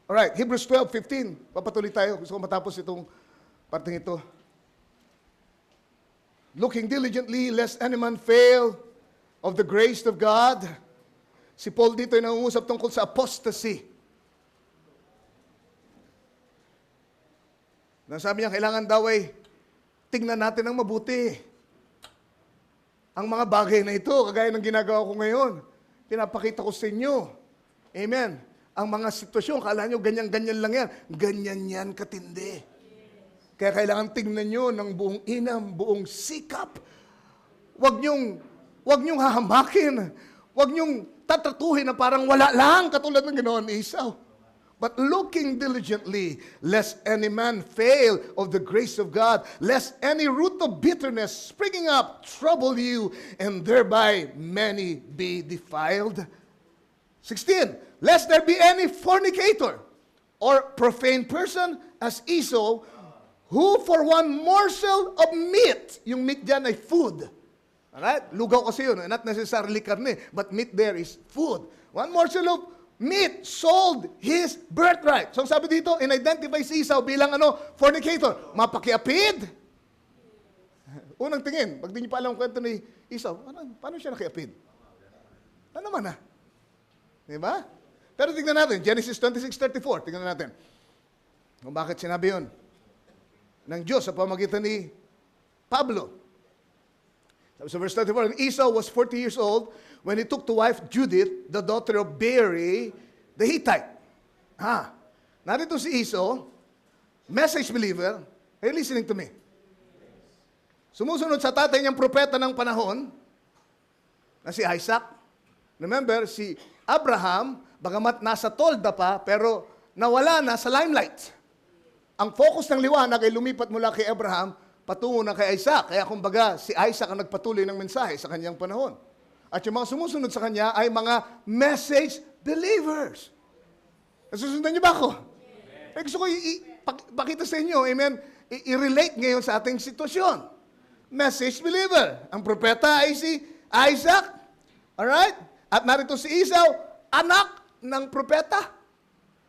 Alright, Hebrews 12:15. Papatuloy tayo. Gusto ko matapos itong parteng ito. Looking diligently, lest any man fail of the grace of God. Si Paul dito ay nangungusap tungkol sa apostasy. Nasabi niya, kailangan daw ay tingnan natin ng mabuti. Ang mga bagay na ito, kagaya ng ginagawa ko ngayon, pinapakita ko sa inyo. Amen. Ang mga sitwasyon, kala nyo ganyan-ganyan lang yan. Ganyan yan katindi. Kaya kailangan tingnan nyo ng buong inam, buong sikap. Huwag nyong hahamakin. Huwag nyong tatratuhin na parang wala lang, katulad ng ginawa ni Esau. But looking diligently, lest any man fail of the grace of God, lest any root of bitterness springing up trouble you, and thereby many be defiled. 16, lest there be any fornicator or profane person as Esau, who for one morsel of meat, yung meat dyan ay food. Alright? Lugaw kasi yun, not necessarily karne, but meat there is food. One morsel of meat sold his birthright. So sabi dito, in-identify si Esau bilang fornicator. Mapakiapid. Unang tingin, pag di niyo pa alam ang kwento ni Esau, paano siya nakiapid? Ano naman Diba? Pero tingnan natin, Genesis 26:34, tingnan natin. Kung bakit sinabi yun ng Diyos sa pamagitan ni Pablo. Sabi sa verse 34, and Esau was 40 years old when he took to wife Judith, the daughter of Beeri, the Hittite. Narito si Esau, message believer. Are you listening to me? Sumusunod sa tatay niyang propeta ng panahon, na si Isaac. Remember, si Abraham, bagamat nasa tolda pa, pero nawala na sa limelight. Ang focus ng liwanag ay lumipat mula kay Abraham patungo na kay Isaac. Kaya kumbaga, si Isaac ang nagpatuloy ng mensahe sa kanyang panahon. At yung mga sumusunod sa kanya ay mga message believers. Nasusundan niyo ba ako? Gusto ko ipakita sa inyo, amen, i-relate ngayon sa ating sitwasyon. Message believer. Ang propeta ay si Isaac. Alright? At narito si Esau, anak ng propeta.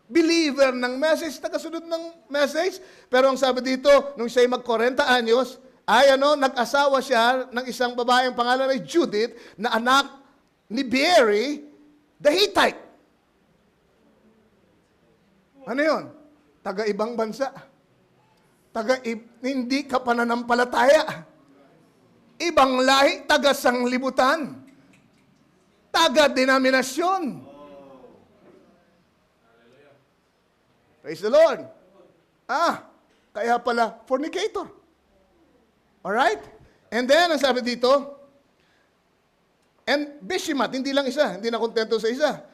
Believer ng message, tagasunod ng message. Pero ang sabi dito, nung siya'y mag-40 anyos, ay nag-asawa siya ng isang babaeng pangalan ay Judith, na anak ni Beeri, the Hittite. Ano yun? Taga-ibang bansa. Hindi ka pananampalataya. Ibang lahi, taga-sanglibutan. Taga-denominasyon. Praise the Lord. Kaya pala, fornicator. Alright? And then, ang sabi dito, and Beshimat, hindi lang isa, hindi na kontento sa isa.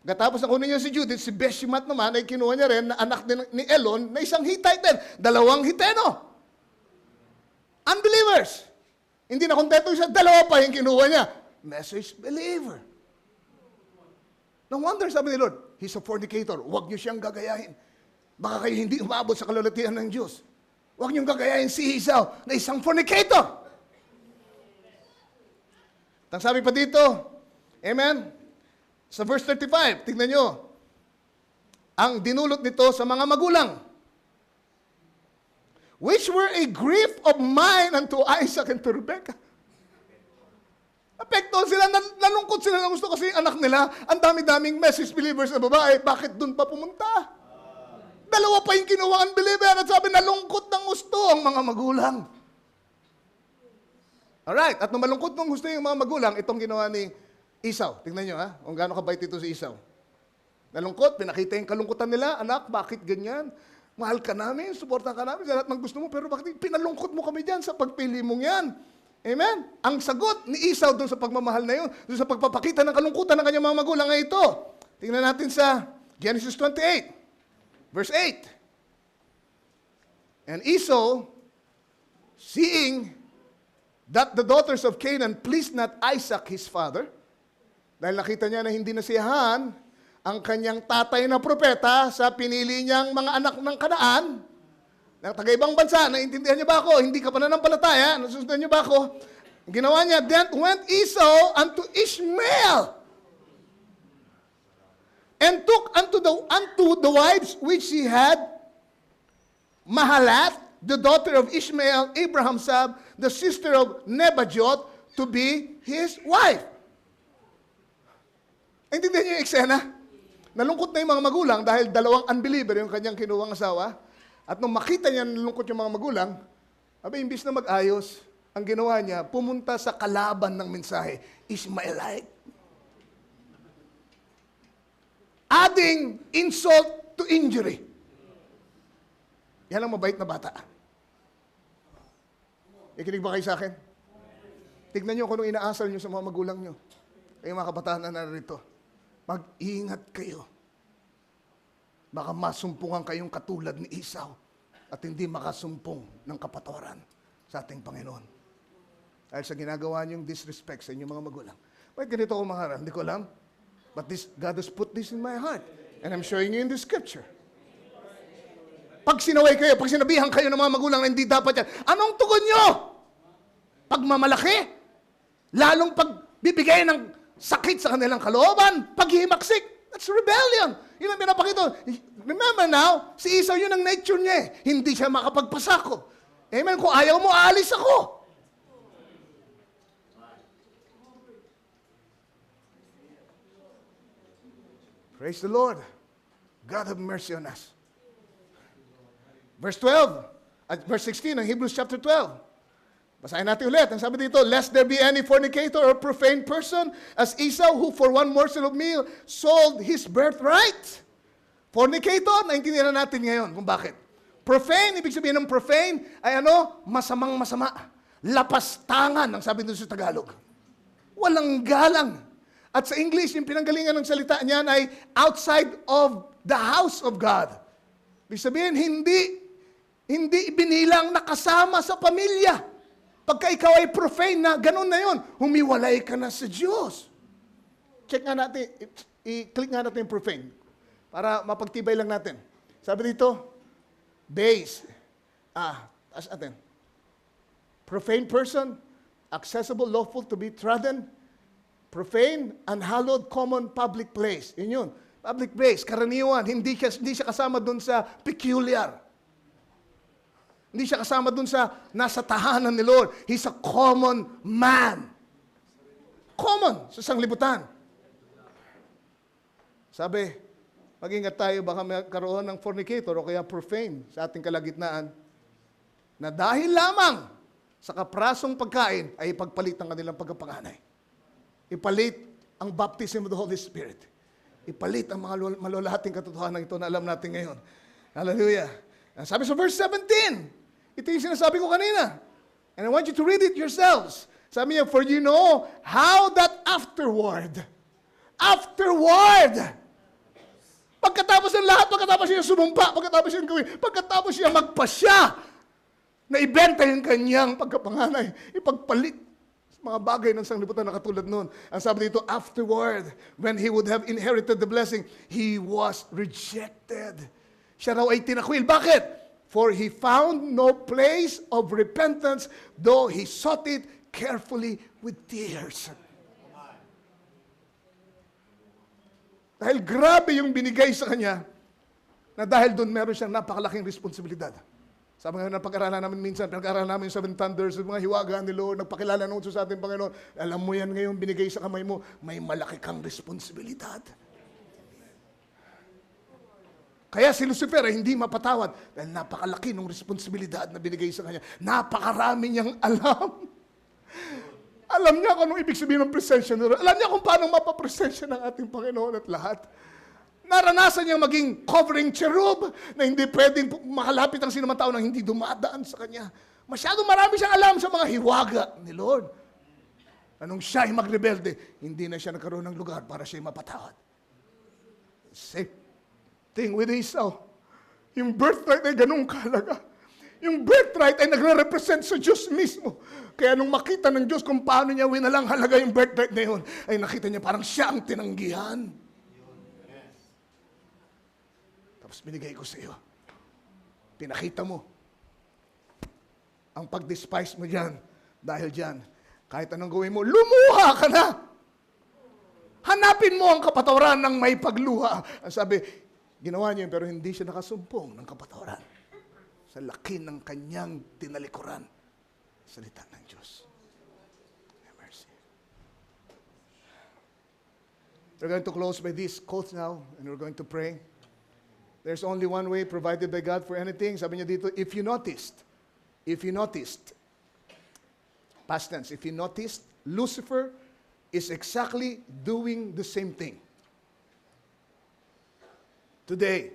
Katapos na kunin niya si Judith, si Beshimat naman ay kinuha niya rin na anak din ni Elon na isang Hittite din. 2 Hiteno. Unbelievers. Hindi na kontento siya, 2 pa yung kinuha niya. Message believer. No wonder, sabi ni Lord, he's a fornicator. Huwag niyo siyang gagayahin. Baka kayo hindi umabot sa kalulatian ng Diyos. Huwag niyong gagayahin si Esau na isang fornicator. Ang sabi pa dito, amen, sa verse 35, tignan nyo, ang dinulot nito sa mga magulang, which were a grief of mine unto Isaac and to Rebekah. Apektuhan sila, nalungkot sila na gusto kasi anak nila, ang dami-daming message believers na babae, bakit dun pa pumunta? 2 pa yung kinuha unbeliever at sabi, nalungkot ng gusto ang mga magulang. Alright, at nung malungkot ng gusto yung mga magulang, itong ginawa ni Esau. Tingnan nyo kung gaano kabait ito si Esau. Nalungkot, pinakita yung kalungkutan nila, anak, bakit ganyan? Mahal ka namin, suportan ka namin sa lahat ng gusto mo, pero bakit pinalungkot mo kami dyan sa pagpili mong yan? Amen? Ang sagot ni Esau doon sa pagmamahal na yun, doon sa pagpapakita ng kalungkutan ng kanyang mga magulang ay ito. Tingnan natin sa Genesis 28, verse 8. And Esau, seeing that the daughters of Canaan pleased not Isaac his father, dahil nakita niya na hindi nasiyahan ang kanyang tatay na propeta sa pinili niyang mga anak ng Kanaan, ng taga-ibang bansa, naintindihan niyo ba ako? Hindi ka pananampalataya, nasusundan niyo ba ako? Ang ginawa niya, then went Esau unto Ishmael, and took unto the wives which he had, Mahalat, the daughter of Ishmael, Abraham's son, the sister of Nebajoth, to be his wife. Intindihan niyo yung eksena? Nalungkot na yung mga magulang dahil dalawang unbeliever yung kanyang kinuwang asawa. At nung makita niya nalungkot yung mga magulang, imbis na mag-ayos, ang ginawa niya, pumunta sa kalaban ng mensahe, Ishmaelite. Adding insult to injury. Yan ang mabait na bata. Ikinig ba kayo sa akin? Tignan niyo kung anong inaasal niyo sa mga magulang niyo. Kayo mga kabataan na narito. Mag-ingat kayo. Baka masumpungan kayong katulad ni Esau at hindi makasumpong ng kapatawaran sa ating Panginoon. Dahil sa ginagawa niyong disrespect sa inyong mga magulang. Bakit ganito ako maharap? Hindi ko alam. But God has put this in my heart. And I'm showing you in the scripture. Pag sinaway kayo, pag sinabihan kayo ng mga magulang na hindi dapat yan, anong tugon nyo? Pagmamalaki? Lalong pagbibigay ng sakit sa kanilang kalooban? Paghihimaksik? That's rebellion. Yun ang pinapakita. Remember now, si Esau yun ang nature niya eh. Hindi siya makapagpasako. Amen. Kung ayaw mo, aalis ako. Praise the Lord. God have mercy on us. Verse 12, at verse 16 ng Hebrews chapter 12. Basahin natin ulit. Ang sabi dito, lest there be any fornicator or profane person as Esau who for one morsel of meal sold his birthright. Fornicator, naintindihan na natin ngayon kung bakit. Profane, ibig sabihin ng profane ay ano? Masamang masama. Lapastangan, ang sabi dito sa Tagalog. Walang galang. At sa English, yung pinanggalingan ng salita niyan ay outside of the house of God. Ibig sabihin, hindi ibinilang nakasama sa pamilya. Pagka ikaw ay profane na, ganun na yun. Humiwalay ka na sa Diyos. Check nga natin, i-click nga natin yung profane para mapagtibay lang natin. Sabi dito, base. Taas natin. Profane person, accessible, lawful to be trodden. Profane, unhallowed, common, public place. Yun yun. Public place, karaniwan. Hindi siya kasama dun sa peculiar. Hindi siya kasama dun sa nasa tahanan ni Lord. He's a common man. Common sa sanglibutan. Sabi, mag-ingat tayo baka magkaroon ng fornicator o kaya profane sa ating kalagitnaan na dahil lamang sa kaprasong pagkain ay ipagpalit ang kanilang pagkapanganay. Ipalit ang baptism of the Holy Spirit. Ipalit ang mga malulahating katotohanan ito na alam natin ngayon. Hallelujah. Sabi sa verse 17, ito yung sinasabi ko kanina. And I want you to read it yourselves. Sabi niya, for you know how that afterward, pagkatapos ng lahat, pagkatapos siya sumumpa, pagkatapos siya gawin, pagkatapos siya magpasya, na ibenta yung kanyang pagkapanganay, ipagpalit mga bagay ng sanglibutan na katulad nun. Ang sabi dito, afterward, when he would have inherited the blessing, he was rejected. Siya raw ay tinakwil. Bakit? For he found no place of repentance, though he sought it carefully with tears. Dahil grabe yung binigay sa kanya, na dahil doon meron siyang napakalaking responsibilidad. Sabi ngayon, pag-aralan namin minsan, pinag-aralan namin yung 7 thunders, mga hiwaga ni Lord, nagpakilala ng sa ating Panginoon. Alam mo yan ngayon, binigay sa kamay mo, may malaki kang responsibilidad. Kaya si Lucifer ay hindi mapatawad dahil napakalaki ng responsibilidad na binigay sa kanya. Napakarami niyang alam. Alam niya kung anong ibig sabihin ng presensya ng Lord. Alam niya kung paano mapapresensya ng ating Panginoon at lahat. Naranasan niyang maging covering cherub na hindi pwedeng makalapit ang sinumang tao na hindi dumadaan sa kanya. Masyadong marami siyang alam sa mga hiwaga ni Lord. Anong siya ay magrebelde, hindi na siya nagkaroon ng lugar para siya mapatawad. Same thing with Esau. Yung birthright ay ganun kahalaga. Yung birthright ay nagre-represent sa Diyos mismo. Kaya nung makita ng Diyos kung paano niya winalang halaga yung birthright na yun, ay nakita niya parang siya ang tinanggihan. Tapos binigay ko sa iyo. Pinakita mo. Ang pag-despise mo dyan, dahil dyan, kahit anong gawin mo, lumuha ka na. Hanapin mo ang kapatawaran ng may pagluha. Ang sabi, ginawa niya yun, pero hindi siya nakasumpong ng kapatawaran. Sa laki ng kanyang tinalikuran. Salita ng Diyos. Have mercy. We're going to close by these quotes now, and we're going to pray. There's only one way provided by God for anything. Sabi niya dito, if you noticed, past tense, if you noticed, Lucifer is exactly doing the same thing today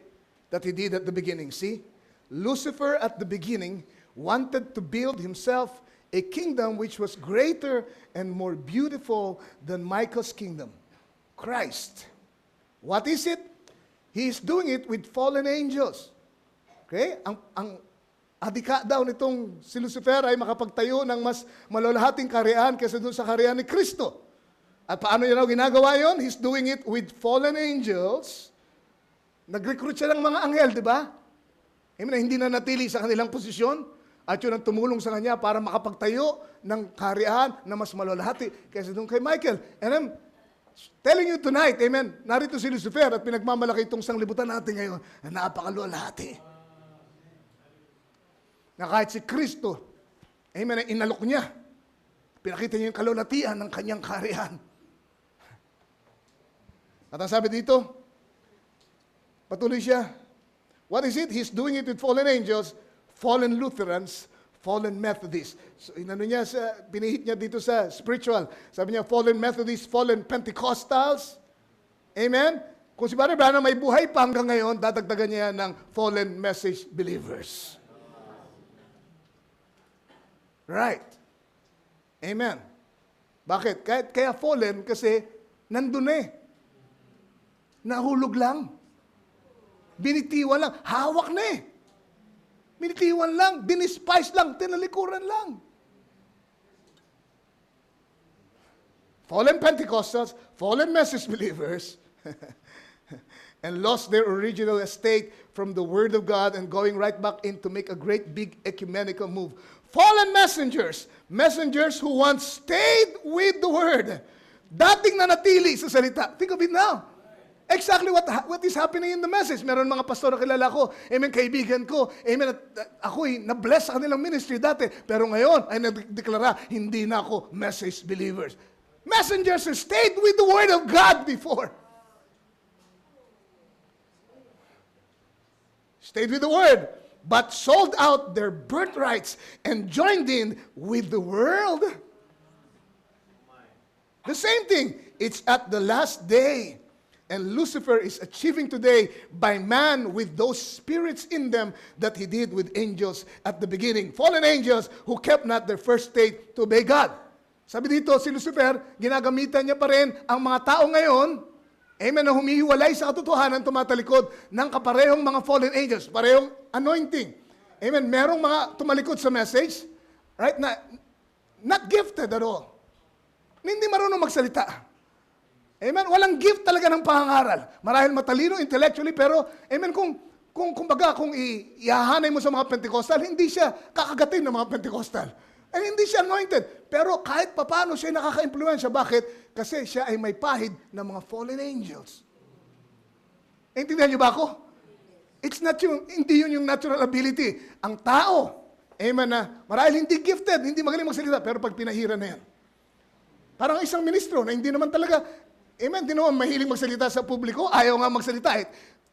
that he did at the beginning. See? Lucifer at the beginning wanted to build himself a kingdom which was greater and more beautiful than Michael's kingdom. Christ. What is it? He is doing it with fallen angels. Okay? Ang adika daw nitong si Lucifer ay makapagtayo ng mas malalahating kaharian kaysa doon sa kaharian ni Kristo. At paano niya raw ginagawa yon? He's doing it with fallen angels. Nag-recruit siya ng mga anghel, di ba? Amen, hindi na natili sa kanilang posisyon. At yun ang tumulong sa kanya para makapagtayo ng kaharian na mas malalahati kaysa doon kay Michael. And I'm telling you tonight, amen, narito si Lucifer at pinagmamalaki itong sanglibutan natin ngayon na napakalalahati. Na kahit si Kristo, amen, ay inalok niya. Pinakita niya yung kalulatian ng kanyang kaharian. At ang sabi dito, patuloy siya. What is it? He's doing it with fallen angels, fallen Lutherans, fallen Methodists. So, inano niya pinihit niya dito sa spiritual. Sabi niya, fallen Methodists, fallen Pentecostals. Amen? Kung si Brother Branham may buhay pa hanggang ngayon, dadagdagan niya ng fallen message believers. Right. Amen. Bakit? Kaya fallen kasi nandun eh. Nahulog lang. Binitiwan lang. Hawak na eh. Binitiwan lang. Dinispice lang. Tinalikuran lang. Fallen Pentecostals, fallen message believers, and lost their original estate from the Word of God and going right back in to make a great big ecumenical move. Fallen messengers who once stayed with the Word, dating nanatili sa salita. Think of it now. Exactly what is happening in the message. Meron mga pastor na kilala ko, amen, kaibigan ko, amen, at ako'y na-bless sa kanilang ministry dati, pero ngayon ay nagdeklara, hindi na ako message believers. Messengers who stayed with the Word of God before. Stayed with the Word, but sold out their birthrights and joined in with the world. The same thing. It's at the last day. And Lucifer is achieving today by man with those spirits in them that he did with angels at the beginning. Fallen angels who kept not their first state to obey God. Sabi dito, si Lucifer, ginagamitan niya pa rin ang mga tao ngayon, amen, na humihiwalay sa katotohanan, tumatalikod ng kaparehong mga fallen angels, parehong anointing. Amen, merong mga tumalikod sa message, right, na not gifted at all. Hindi marunong magsalita. Amen, walang gift talaga ng pangangaral. Marahil matalino intellectually, pero, amen, kung ihahanay mo sa mga Pentecostal, hindi siya kakagatin ng mga Pentecostal. Ay, hindi siya anointed. Pero kahit papano siya nakaka-impluensya. Bakit? Kasi siya ay may pahid ng mga fallen angels. Intindihan niyo ba ako? It's not hindi yun yung natural ability. Ang tao, amen, na marahil hindi gifted, hindi magaling magsalita, pero pag pinahira na yan. Parang isang ministro na hindi naman talaga, amen, di naman mahiling magsalita sa publiko, ayaw nga magsalita,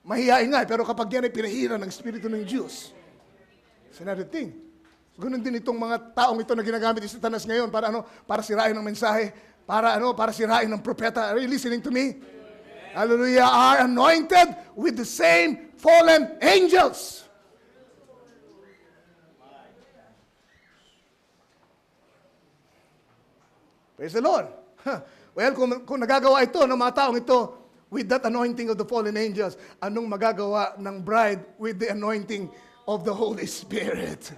mahihain nga, pero kapag yan ay pinahira ng Espiritu ng Diyos, it's another thing. Ganun din itong mga taong ito na ginagamit ni Satanas ngayon para para sirain ng mensahe, para sirain ng propeta. Are you listening to me? Hallelujah, are anointed with the same fallen angels. Praise the Lord. Well, kung nagagawa ito ng mga taong ito with that anointing of the fallen angels, anong magagawa ng bride with the anointing of the Holy Spirit.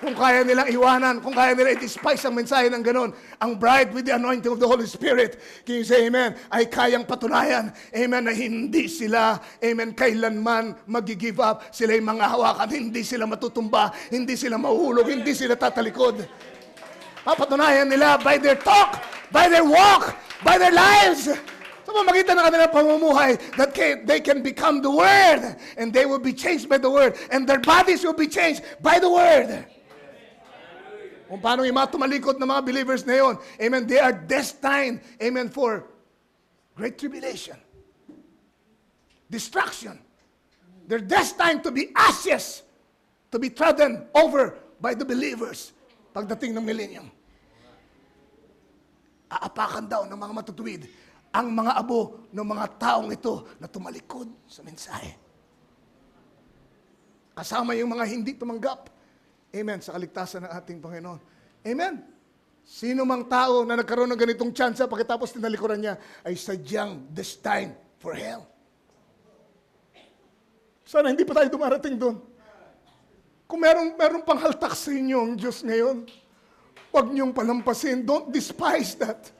Kung kaya nilang iwanan, kung kaya nila i-despise ang mensahe ng ganon, ang bride with the anointing of the Holy Spirit, can you say amen, ay kayang patunayan, amen, na hindi sila, amen, kailanman mag-give up. Sila yung mga hawakan, hindi sila matutumba, hindi sila mahuhulog, hindi sila tatalikod. Papatunayan nila by their talk, by their walk, by their lives. Sa pamamagitan ng kanilang pamumuhay, that they can become the Word, and they will be changed by the Word, and their bodies will be changed by the Word. Kung paano yung mga tumalikod ng mga believers na yun, amen, they are destined, amen, for great tribulation, destruction. They're destined to be ashes, to be trodden over by the believers pagdating ng millennium. Aapakan daw ng mga matutuwid ang mga abo ng mga taong ito na tumalikod sa mensahe. Kasama yung mga hindi tumanggap, amen, sa kaligtasan ng ating Panginoon. Amen. Sino mang tao na nagkaroon ng ganitong tsansa pagkatapos tinalikuran niya ay sadyang destined for hell. Sana hindi pa tayo dumarating doon. Kung meron pang haltak sa inyo ang Diyos ngayon, huwag niyong palampasin. Don't despise that.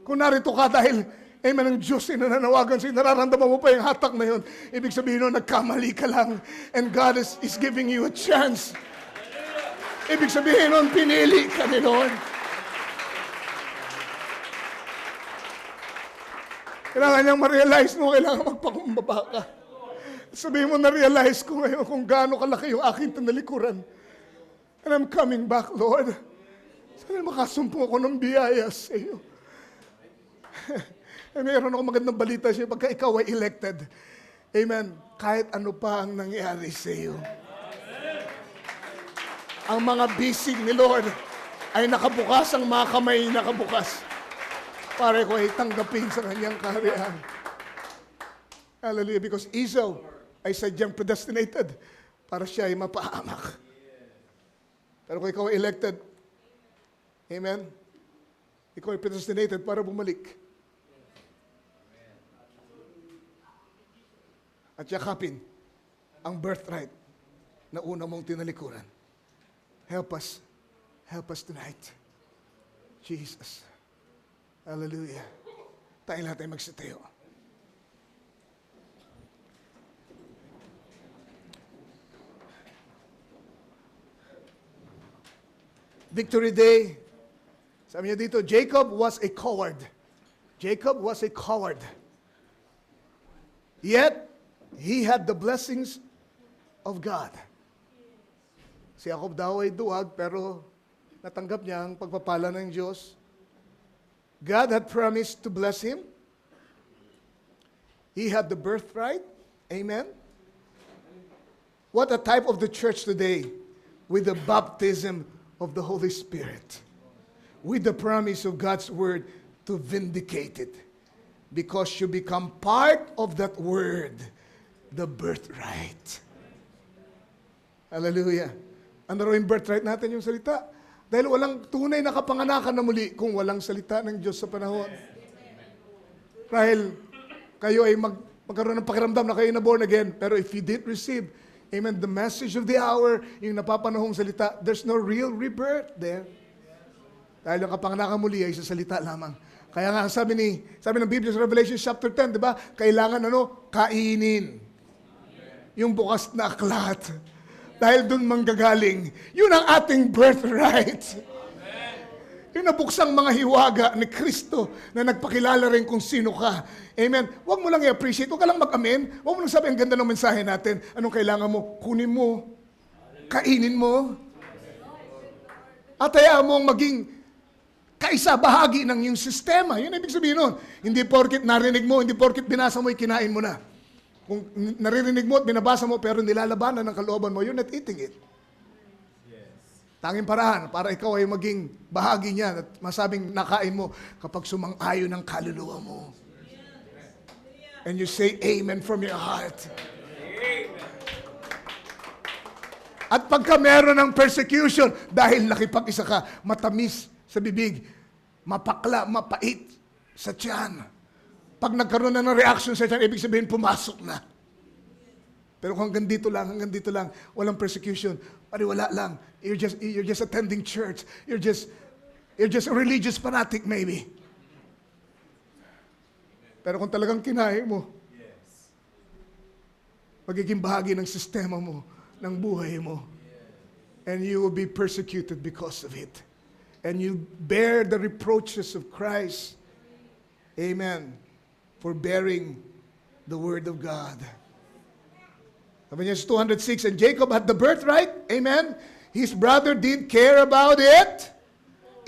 Kung narito ka dahil, amen, ang Diyos ay nananawagan sa'yo, nararamdaman mo pa yung hatak na yun, ibig sabihin nun, nagkamali ka lang. And God is giving you a chance. Ibig sabihin nun, pinili ka ni Lord. Kailangan niyang ma-realize mo, kailangan magpakumbaba ka. Sabihin mo, na-realize ko ngayon kung gaano kalaki yung aking tinalikuran. And I'm coming back, Lord. Sana makasumpo ako ng biyaya sa iyo. Mayroon ako magandang balita siya pagka ikaw ay elected. Amen. Kahit ano pa ang nangyari sa iyo. Ang mga bisig ni Lord ay nakabukas, ang mga kamay nakabukas. Para ko ay tanggapin sa kanyang kaharian. Hallelujah. Because Esau ay sadyang predestinated para siya ay mapaamak. Pero kung ikaw ay elected, amen, ikaw ay predestinated para bumalik. At yakapin ang birthright na una mong tinalikuran. Help us tonight. Jesus. Hallelujah. Tayo lahat ay magsitayo. Victory Day. Sabi niya dito, Jacob was a coward. Jacob was a coward. Yet, he had the blessings of God. Si Jacob daw ay duwag, pero natanggap niya ang pagpapala ng Diyos. God had promised to bless him. He had the birthright. Amen. What a type of the church today with the baptism of the Holy Spirit. With the promise of God's word to vindicate it. Because you become part of that word, the birthright. Hallelujah. Ano raw yung birthright natin, yung salita? Dahil walang tunay na kapanganakan na muli kung walang salita ng Diyos sa panahon. Dahil kayo ay magkaroon ng pakiramdam na kayo na born again, pero if you did receive, amen, the message of the hour, yung napapanahong salita, there's no real rebirth there. Dahil ang kapanganakan muli ay sa salita lamang. Kaya nga, sabi ng Biblia sa Revelation chapter 10, di ba? Kailangan kainin. Yung bukas na aklat. Dahil doon manggagaling. Yun ang ating birthright. Yung nabuksang mga hiwaga ni Kristo na nagpakilala rin kung sino ka. Amen. Huwag mo lang i-appreciate. Huwag ka lang mag-amen. Huwag mo lang sabi, ang ganda ng mensahe natin. Anong kailangan mo? Kunin mo. Kainin mo. At hayaan mo maging kaisa bahagi ng iyong sistema. Yun ang ibig sabihin nun. Hindi porkit narinig mo, hindi porkit binasa mo, kinain mo na. Kung naririnig mo at binabasa mo pero nilalabanan ng kalooban mo, you're not eating it. Tanging paraan para ikaw ay maging bahagi niya at masabing nakain mo kapag sumang-ayon ng kaluluwa mo. And you say amen from your heart. At pagka meron ng persecution, dahil nakipag-isa ka, matamis sa bibig, mapakla, mapait sa tiyan. Pag nagkaroon na ng reaction sa tiyan, ibig sabihin, pumasok na. Pero kung hanggang dito lang, walang persecution, wala lang. You're just attending church. You're just a religious fanatic maybe. Pero kung talagang kinain mo, magiging bahagi ng sistema mo, ng buhay mo. And you will be persecuted because of it. And you bear the reproaches of Christ. Amen. For bearing the word of God. Sabi niya sa 206, and Jacob had the birthright. Amen. His brother did care about it.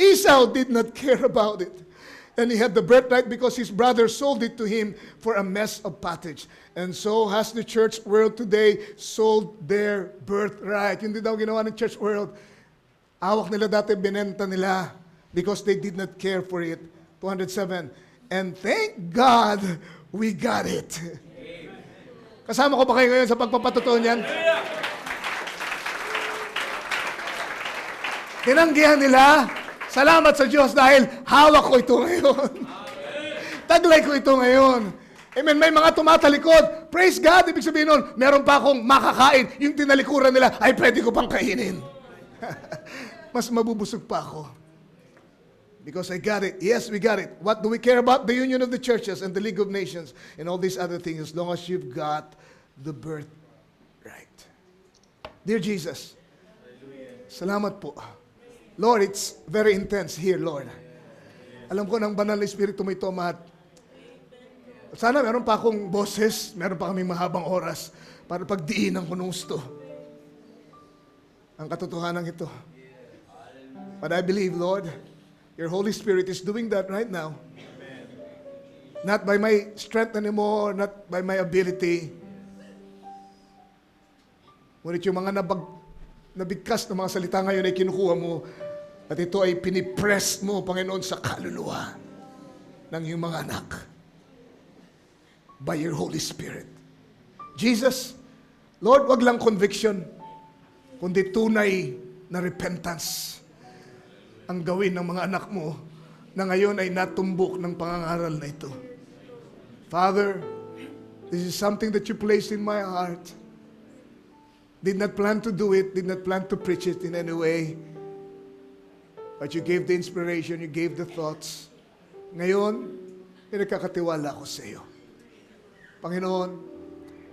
Esau did not care about it. And he had the birthright because his brother sold it to him for a mess of pottage. And so has the church world today sold their birthright. Hindi daw ginawa ng church world. Awak nila dati, binenta nila because they did not care for it. 207. And thank God we got it. Kasama ko ba kayo ngayon sa pagpapatotoo niyan? Tinanggihan nila. Salamat sa Diyos dahil hawak ko ito ngayon. Taglay ko ito ngayon. Amen. May mga tumatalikod. Praise God. Ibig sabihin nun, meron pa akong makakain. Yung tinalikuran nila, ay pwede ko pang kainin. Mas mabubusog pa ako. Because I got it. Yes, we got it. What do we care about? The union of the churches and the League of Nations and all these other things as long as you've got the birthright. Dear Jesus, salamat po. Lord, it's very intense here, Lord. Alam ko ng banal na Espiritu mo ito, Mahat. Sana meron pa akong boses, meron pa kaming mahabang oras para pagdiinan ko ng gusto. Ang katotohanan ito. But I believe, Lord, your Holy Spirit is doing that right now. Not by my strength anymore, not by my ability. Ngunit yung mga nabigkas na mga salita ngayon ay kinukuha mo at ito ay pinipress mo, Panginoon, sa kaluluwa ng iyong mga anak by your Holy Spirit. Jesus, Lord, wag lang conviction, kundi tunay na repentance ang gawin ng mga anak mo na ngayon ay natumbok ng pangangaral na ito. Father, this is something that you placed in my heart. Did not plan to do it, did not plan to preach it in any way. But you gave the inspiration, you gave the thoughts. Ngayon, pinagkakatiwala ako sa iyo. Panginoon,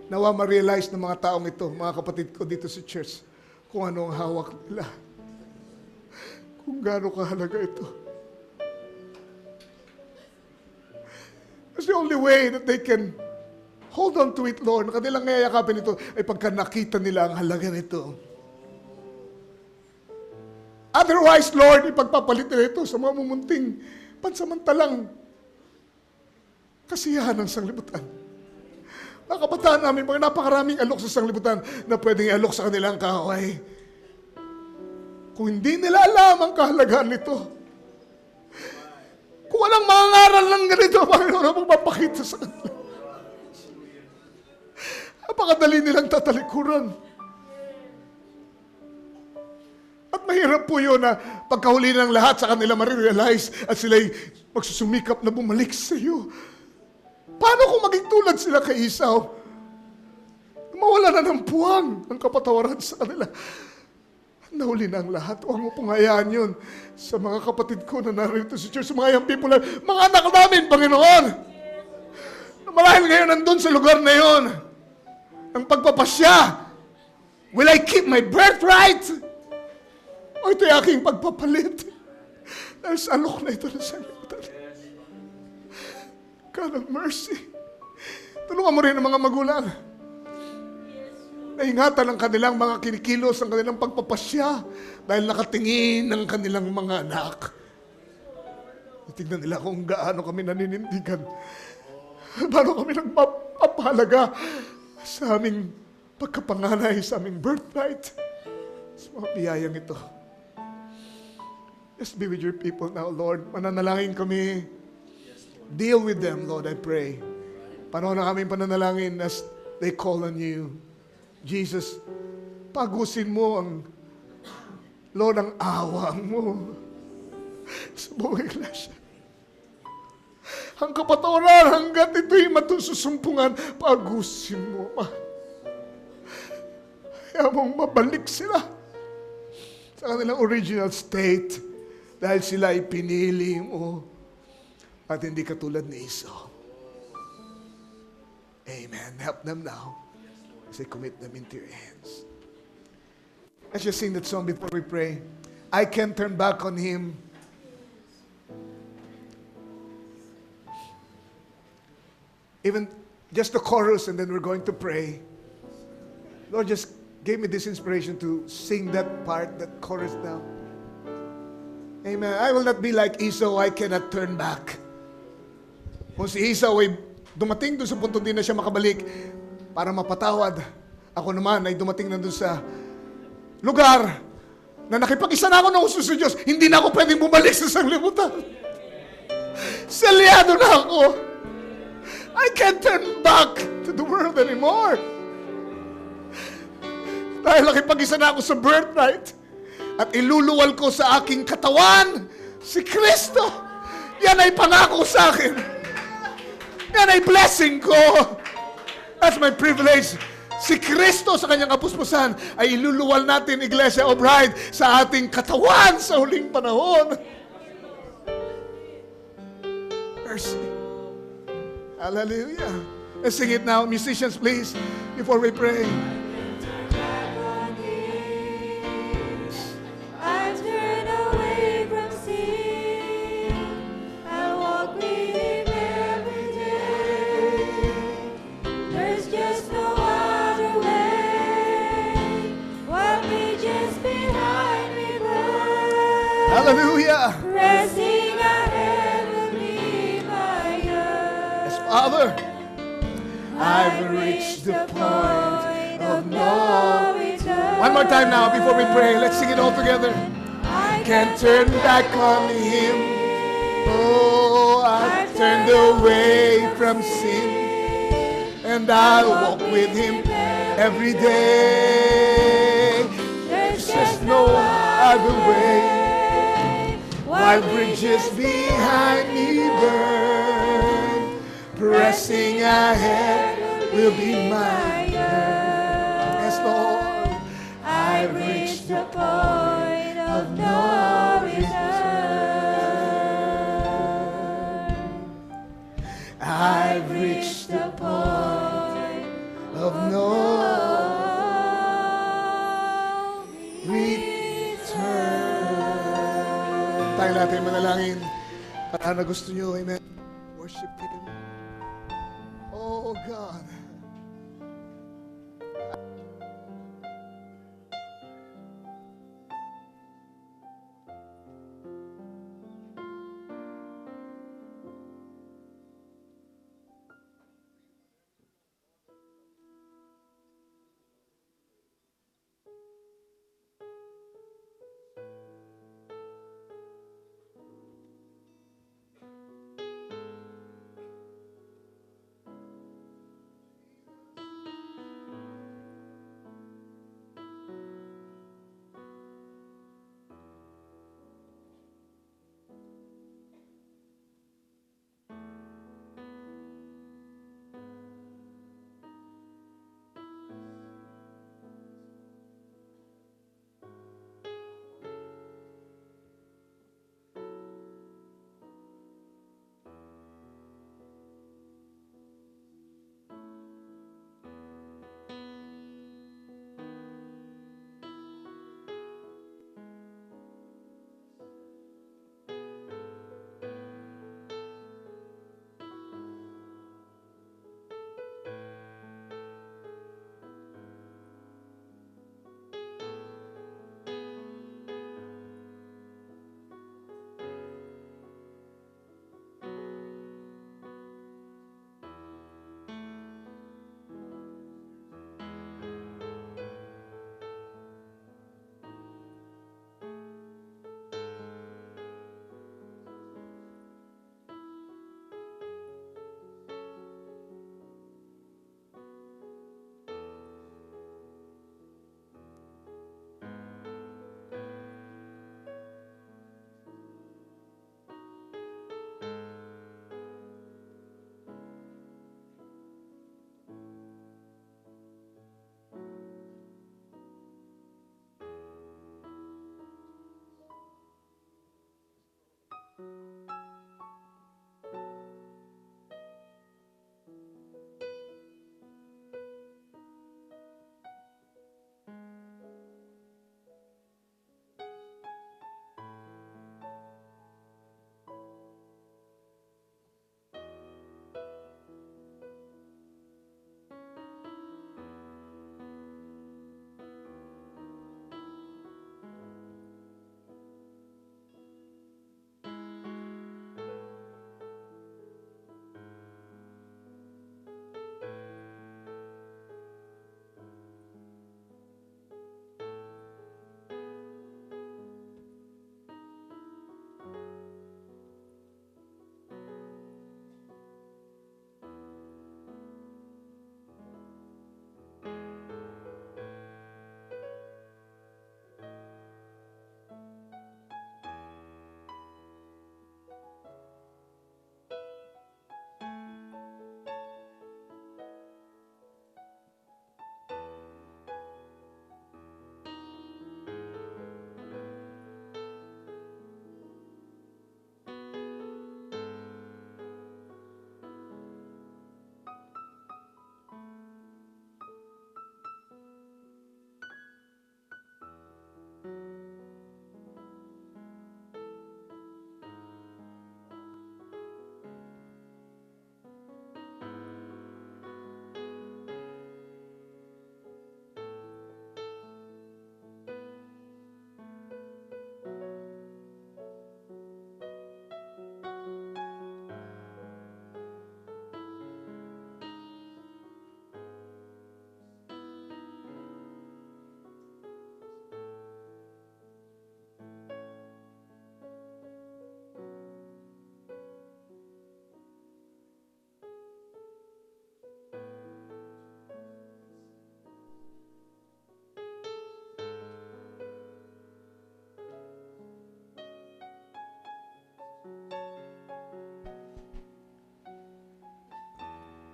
nawa ma-realize ng mga taong ito, mga kapatid ko dito sa church, kung ano ang hawak nila. Kung gaano kahalaga ito. That's the only way that they can hold on to it, Lord. Kanilang ngayakapin ito ay pagka nakita nila ang halaga nito. Otherwise, Lord, ipagpapalit nila ito sa mga mumunting pansamantalang kasiyahan ng sanglibutan. Mga kabataan namin, mga napakaraming alok sa sanglibutan na pwedeng alok sa kanilang kaaway. Kung hindi nila alam ang kahalagaan nito, kung walang mangangaral ng ganito, Panginoon, ang magpapakita sa kanila. Napakadali nilang tatalikuran. At mahirap po yun na pagkahuli ng lahat sa kanila marirealize at sila'y magsusumikap na bumalik sa iyo. Paano kung maging tulad sila kay Esau? Mawala na ng puwang ang kapatawaran sa kanila. Nahuli na ang lahat. Huwag mo pong hayaan yun sa mga kapatid ko na narito sa church, sa mga young people, mga anak namin, Panginoon. Marahil ngayon nandun sa lugar na yun, ang pagpapasya. Will I keep my birthright? O ito'y aking pagpapalit? Dahil sa alok na ito na sa limutan. God of mercy. Tulungan mo rin ang mga magulang. Naingatan ang kanilang mga kinikilos, ang kanilang pagpapasya dahil nakatingin ang kanilang mga anak. Tignan nila kung gaano kami naninindigan. Paano kami nagpapahalaga sa aming pagkapanganay, sa aming birthright, sa mga biyayang ito. Just be with your people now, Lord. Mananalangin kami. Deal with them, Lord, I pray. Panahon na kaming pananalangin as they call on you. Jesus, pagusin mo ang, Lord, ang awa mo sa buong iglesia. Ang kapatawaran hanggat ito'y matususumpungan, pagusin mo, Ma. Ayaw mong mabalik sila sa kanilang original state dahil sila ay pinili mo at hindi katulad ni Esau. Amen. Help them now as I commit them into your hands. Let's just sing that song before we pray. I can't turn back on him. Even just the chorus, and then we're going to pray. Lord, just gave me this inspiration to sing that part, that chorus now. Amen. I will not be like Esau, I cannot turn back. Kung si Esau ay dumating doon sa punto din na siya makabalik para mapatawad, ako naman ay dumating na doon sa lugar na nakipag-isa na ako ng usos sa Diyos, hindi na ako pwedeng bumalik sa sanglibutan. Selyado na ako. I can't turn back to the world anymore. Dahil nakipag-isa na ako sa birthright at iluluwal ko sa aking katawan si Kristo. Yan ay pangako sa akin. Yan ay blessing ko. That's my privilege. Si Kristo sa kanyang kapuspusan ay iluluwal natin, Iglesia o Bride, sa ating katawan sa huling panahon. Mercy. Hallelujah. Let's sing it now. Musicians, please, before we pray. I turn away from sin. I walk with him every day. There's just no other way. What reaches behind me lies. Hallelujah. Pressing ahead will be my guide. Yes, Father. I've reached the point of no return. One more time now before we pray. Let's sing it all together. I Can't turn back on him. Oh, I've turned away from sin, and I'll walk with him every day. There's Just no other way. While bridges behind me burn, pressing ahead will be my turn. Yes, Lord. I've reached the point of no return. I've reached the point of no return. Tayo natin manalangin. Para na gusto nyo, amen. Worship Him. Oh God.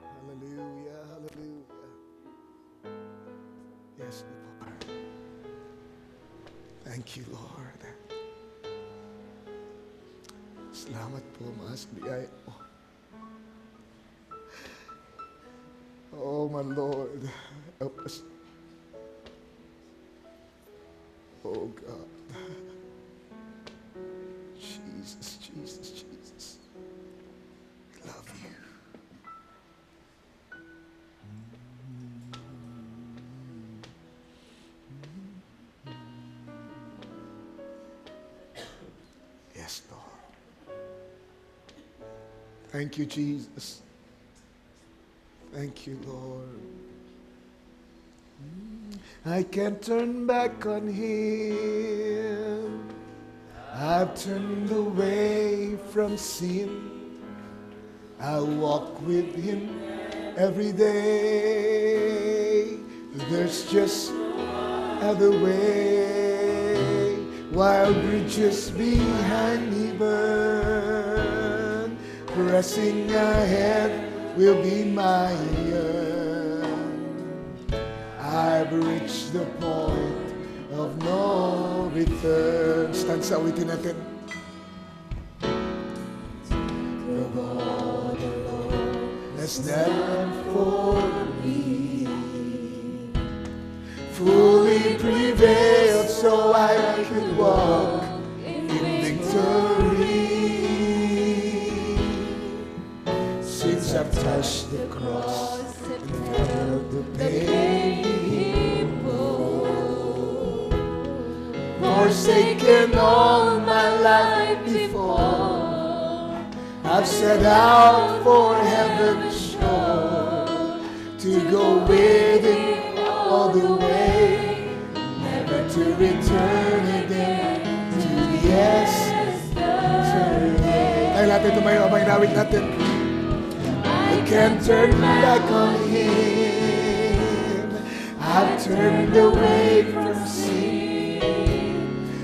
Hallelujah, hallelujah. Yes, Lord. Thank you, Lord. Salamat po, mga sa biyaya mo. Oh, my Lord. Help us. Oh, God. Jesus, Jesus, Jesus. We love you. Yes, Lord. Thank you, Jesus. Thank you, Lord. I can't turn back on Him. I've turned away from sin. I walk with Him every day. There's just other way. While bridges behind me burn, pressing ahead will be my end. I've reached the point of no return. Stand sa awitin natin. The Lord has done for me, fully prevailed so I could walk in victory. Since I've touched the cross and felt the pain, forsaken all my life before, I've set out for heaven's shore to go with Him all the way, never to return again to the yesterday. Ay, natin tumayo, abang inawit natin. I can't turn back on Him. I've turned away from sin.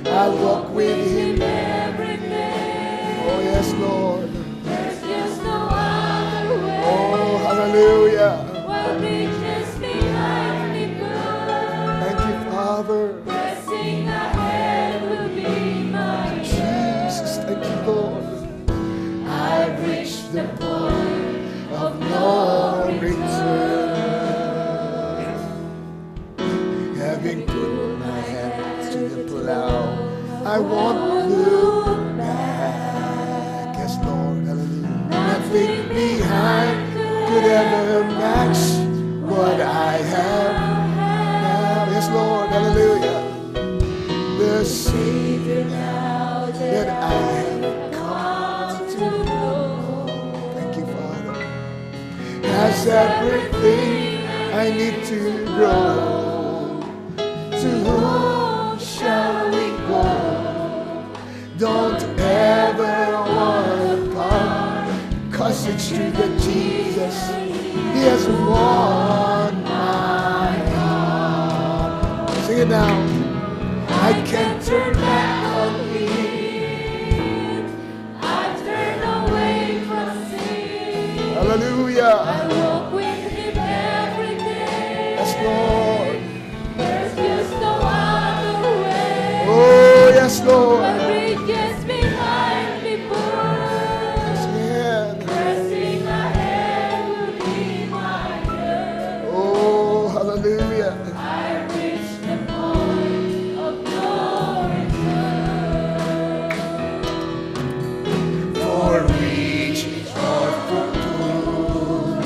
I walk with Him every day. Oh yes, Lord. There's just no other way. Oh, hallelujah. While bridges behind me burn, Thank you, Father. pressing ahead will be my Jesus, thank you, Lord. point of no return. Having put my hand to the plow, I won't look back. Yes, Lord, hallelujah. Nothing behind could ever match what I have now. Yes, Lord, hallelujah. The Savior now that I have come to know. Thank you, Father. Has everything I need to grow. To whom shall we go? Don't ever want to part, 'cause it's true that Jesus, He has won my heart. Sing it now. I can't turn back on Him. I turn away from sin. Hallelujah. I walk with Him every day. Yes, Lord. There's just no other way. Oh, yes, Lord. What reaches behind me burn. Amen. Pressing ahead will be my yearn. Oh, hallelujah. I reach the point of no return. For riches or fortune,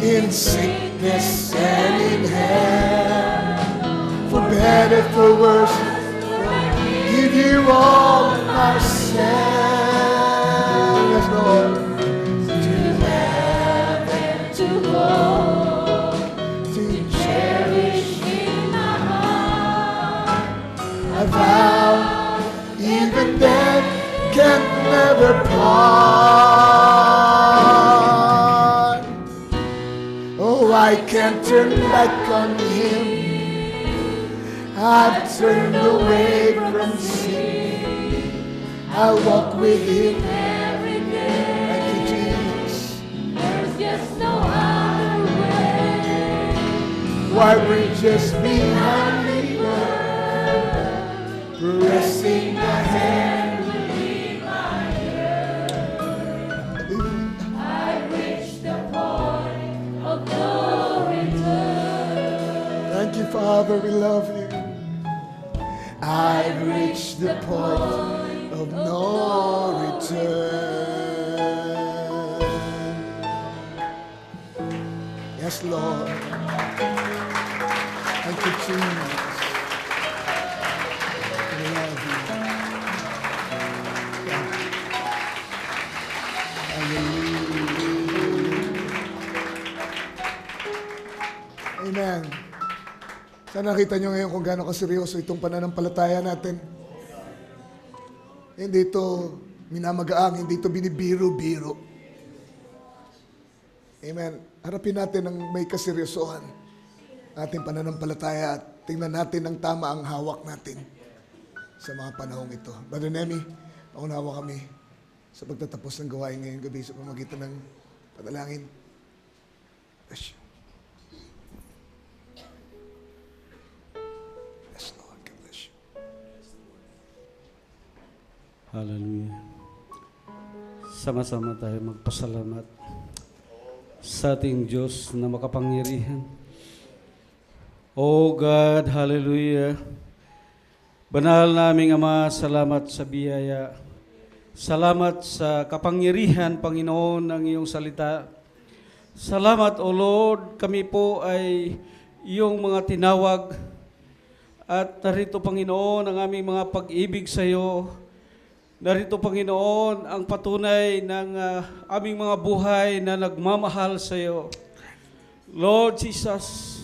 in sickness and in health, for better, for worse, give you all myself. Yes, Lord. To have and to hold, to cherish In my heart, a vow, even death can never part. Oh, I can't turn back on Him. I've turned away from sin. I'll walk with Him. every day. Thank you, Jesus. There's just no other way. Why reaches behind me, pressing the hand. I reach the point of no return. Thank you, Father. We love you. I've reached the point of no return. Yes, Lord. Thank you, Jesus. We love you. Hallelujah. Amen. Sana nakita nyo ngayon kung gaano kaseryoso itong pananampalataya natin. Hindi ito minamagaang, hindi ito binibiro-biro. Amen. Harapin natin ng may kaseryosohan ating pananampalataya at tingnan natin ng tama ang hawak natin sa mga panahong ito. Brother Nemi, paunawa kami sa pagtatapos ng gawain ngayong gabi sa pamagitan ng panalangin. Bless you. Yes, Lord. God bless you. Hallelujah. Sama-sama tayo magpasalamat sa ating Diyos na makapangyarihan. Oh God, hallelujah. Banal naming Ama, salamat sa biyaya. Salamat sa kapangyarihan, Panginoon, ng iyong salita. Salamat, O Lord, kami po ay iyong mga tinawag. At narito, Panginoon, ang aming mga pag-ibig sa iyo. Narito, Panginoon, ang patunay ng aming mga buhay na nagmamahal sa iyo. Lord Jesus,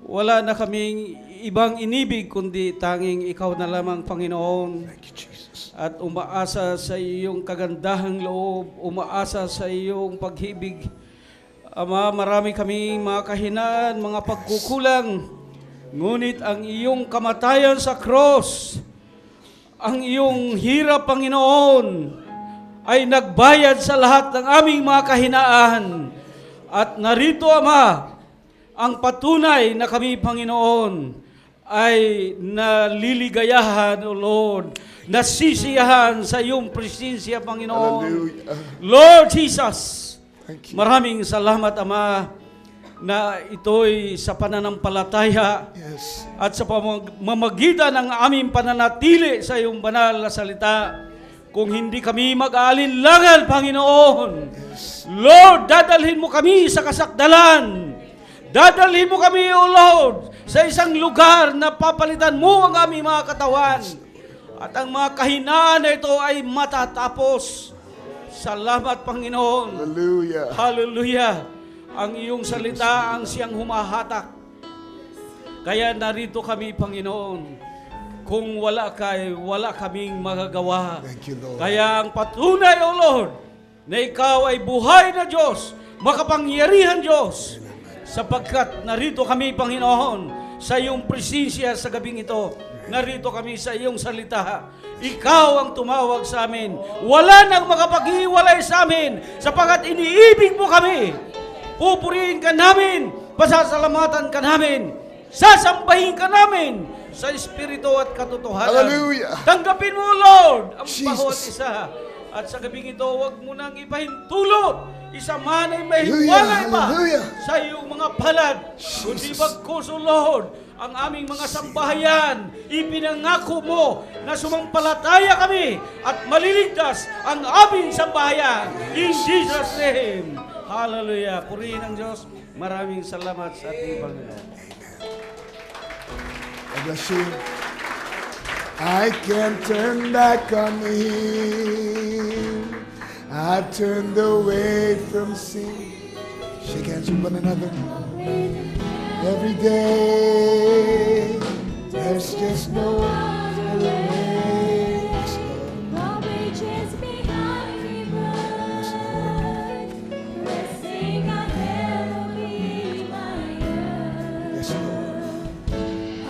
wala na kaming ibang inibig kundi tanging ikaw na lamang, Panginoon. Thank you, Jesus. At umaasa sa iyong kagandahang loob, umaasa sa iyong pag-ibig. Ama, marami kaming mga kahinaan, mga pagkukulang. Ngunit ang iyong kamatayan sa cross, ang iyong hirap, Panginoon, ay nagbayad sa lahat ng aming mga kahinaan. At narito, Ama, ang patunay na kami, Panginoon, ay naliligayahan, O Lord, nasisiyahan sa iyong presensya, Panginoon. Hallelujah. Lord Jesus, Thank you. Maraming salamat, Ama, na ito'y sa pananampalataya Yes. at sa pamamagitan ng aming pananatili sa iyong banal na salita. Kung hindi kami mag-aalinlangan, Panginoon, Lord, dadalhin mo kami sa kasakdalan. Dadalhin mo kami, O Lord, sa isang lugar na papalitan mo ang aming mga katawan. At ang mga kahinaan na ito ay matatapos. Salamat, Panginoon. Hallelujah. Hallelujah. Ang iyong salita ang siyang humahatak. Kaya narito kami, Panginoon. Kung wala kaming magagawa. Thank you, Lord. Kaya ang patunay, O Lord, na ikaw ay buhay na Diyos, makapangyarihan Diyos, sapagkat narito kami, Panginoon, sa iyong presensya sa gabing ito. Narito kami sa iyong salita. Ikaw ang tumawag sa amin. Wala nang makapag-iwalay sa amin, sapagkat iniibig mo kami. Pupurihin ka namin, pasasalamatan ka namin, sasambahin ka namin sa Espiritu at katotohanan. Hallelujah. Tanggapin mo, Lord, ang Jesus. bawat isa. At sa gabing ito, huwag mo nang ipahintulot. Isa man ay may Hallelujah. hiwalay pa Hallelujah. sa iyong mga palad. Kundi bagkus, O Lord, ang aming mga sambahayan, ipinangako mo na sumampalataya kami at maliligtas ang aming sambahayan. In Jesus' name. Hallelujah. Purihin ang Diyos. Maraming salamat sa ating Panginoon. God bless you. I can't turn back on Him. I've turned away from sin. Shake hands with one another. Every day, there's just no other way. My wages behind me run. Blessing I never be my own. Yes, Lord.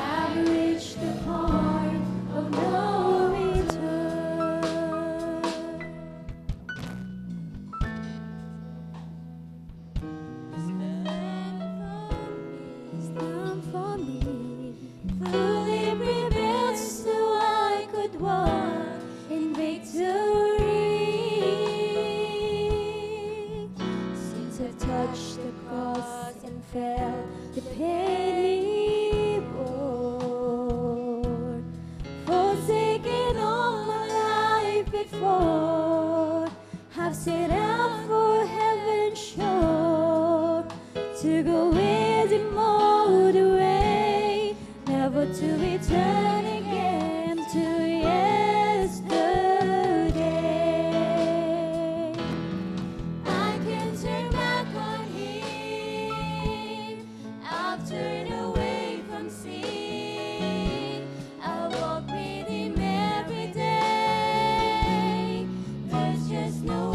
Have reached the point of no return. Stand for me, fully prepared so I could walk in victory. Since I touched the cross and felt the pain He bore, forsaken all my life before, have set out for heaven's shore to go with Him all the way, never to return again to yesterday. I can turn back on Him. I've turned away from sin. I walk with Him every day. There's just no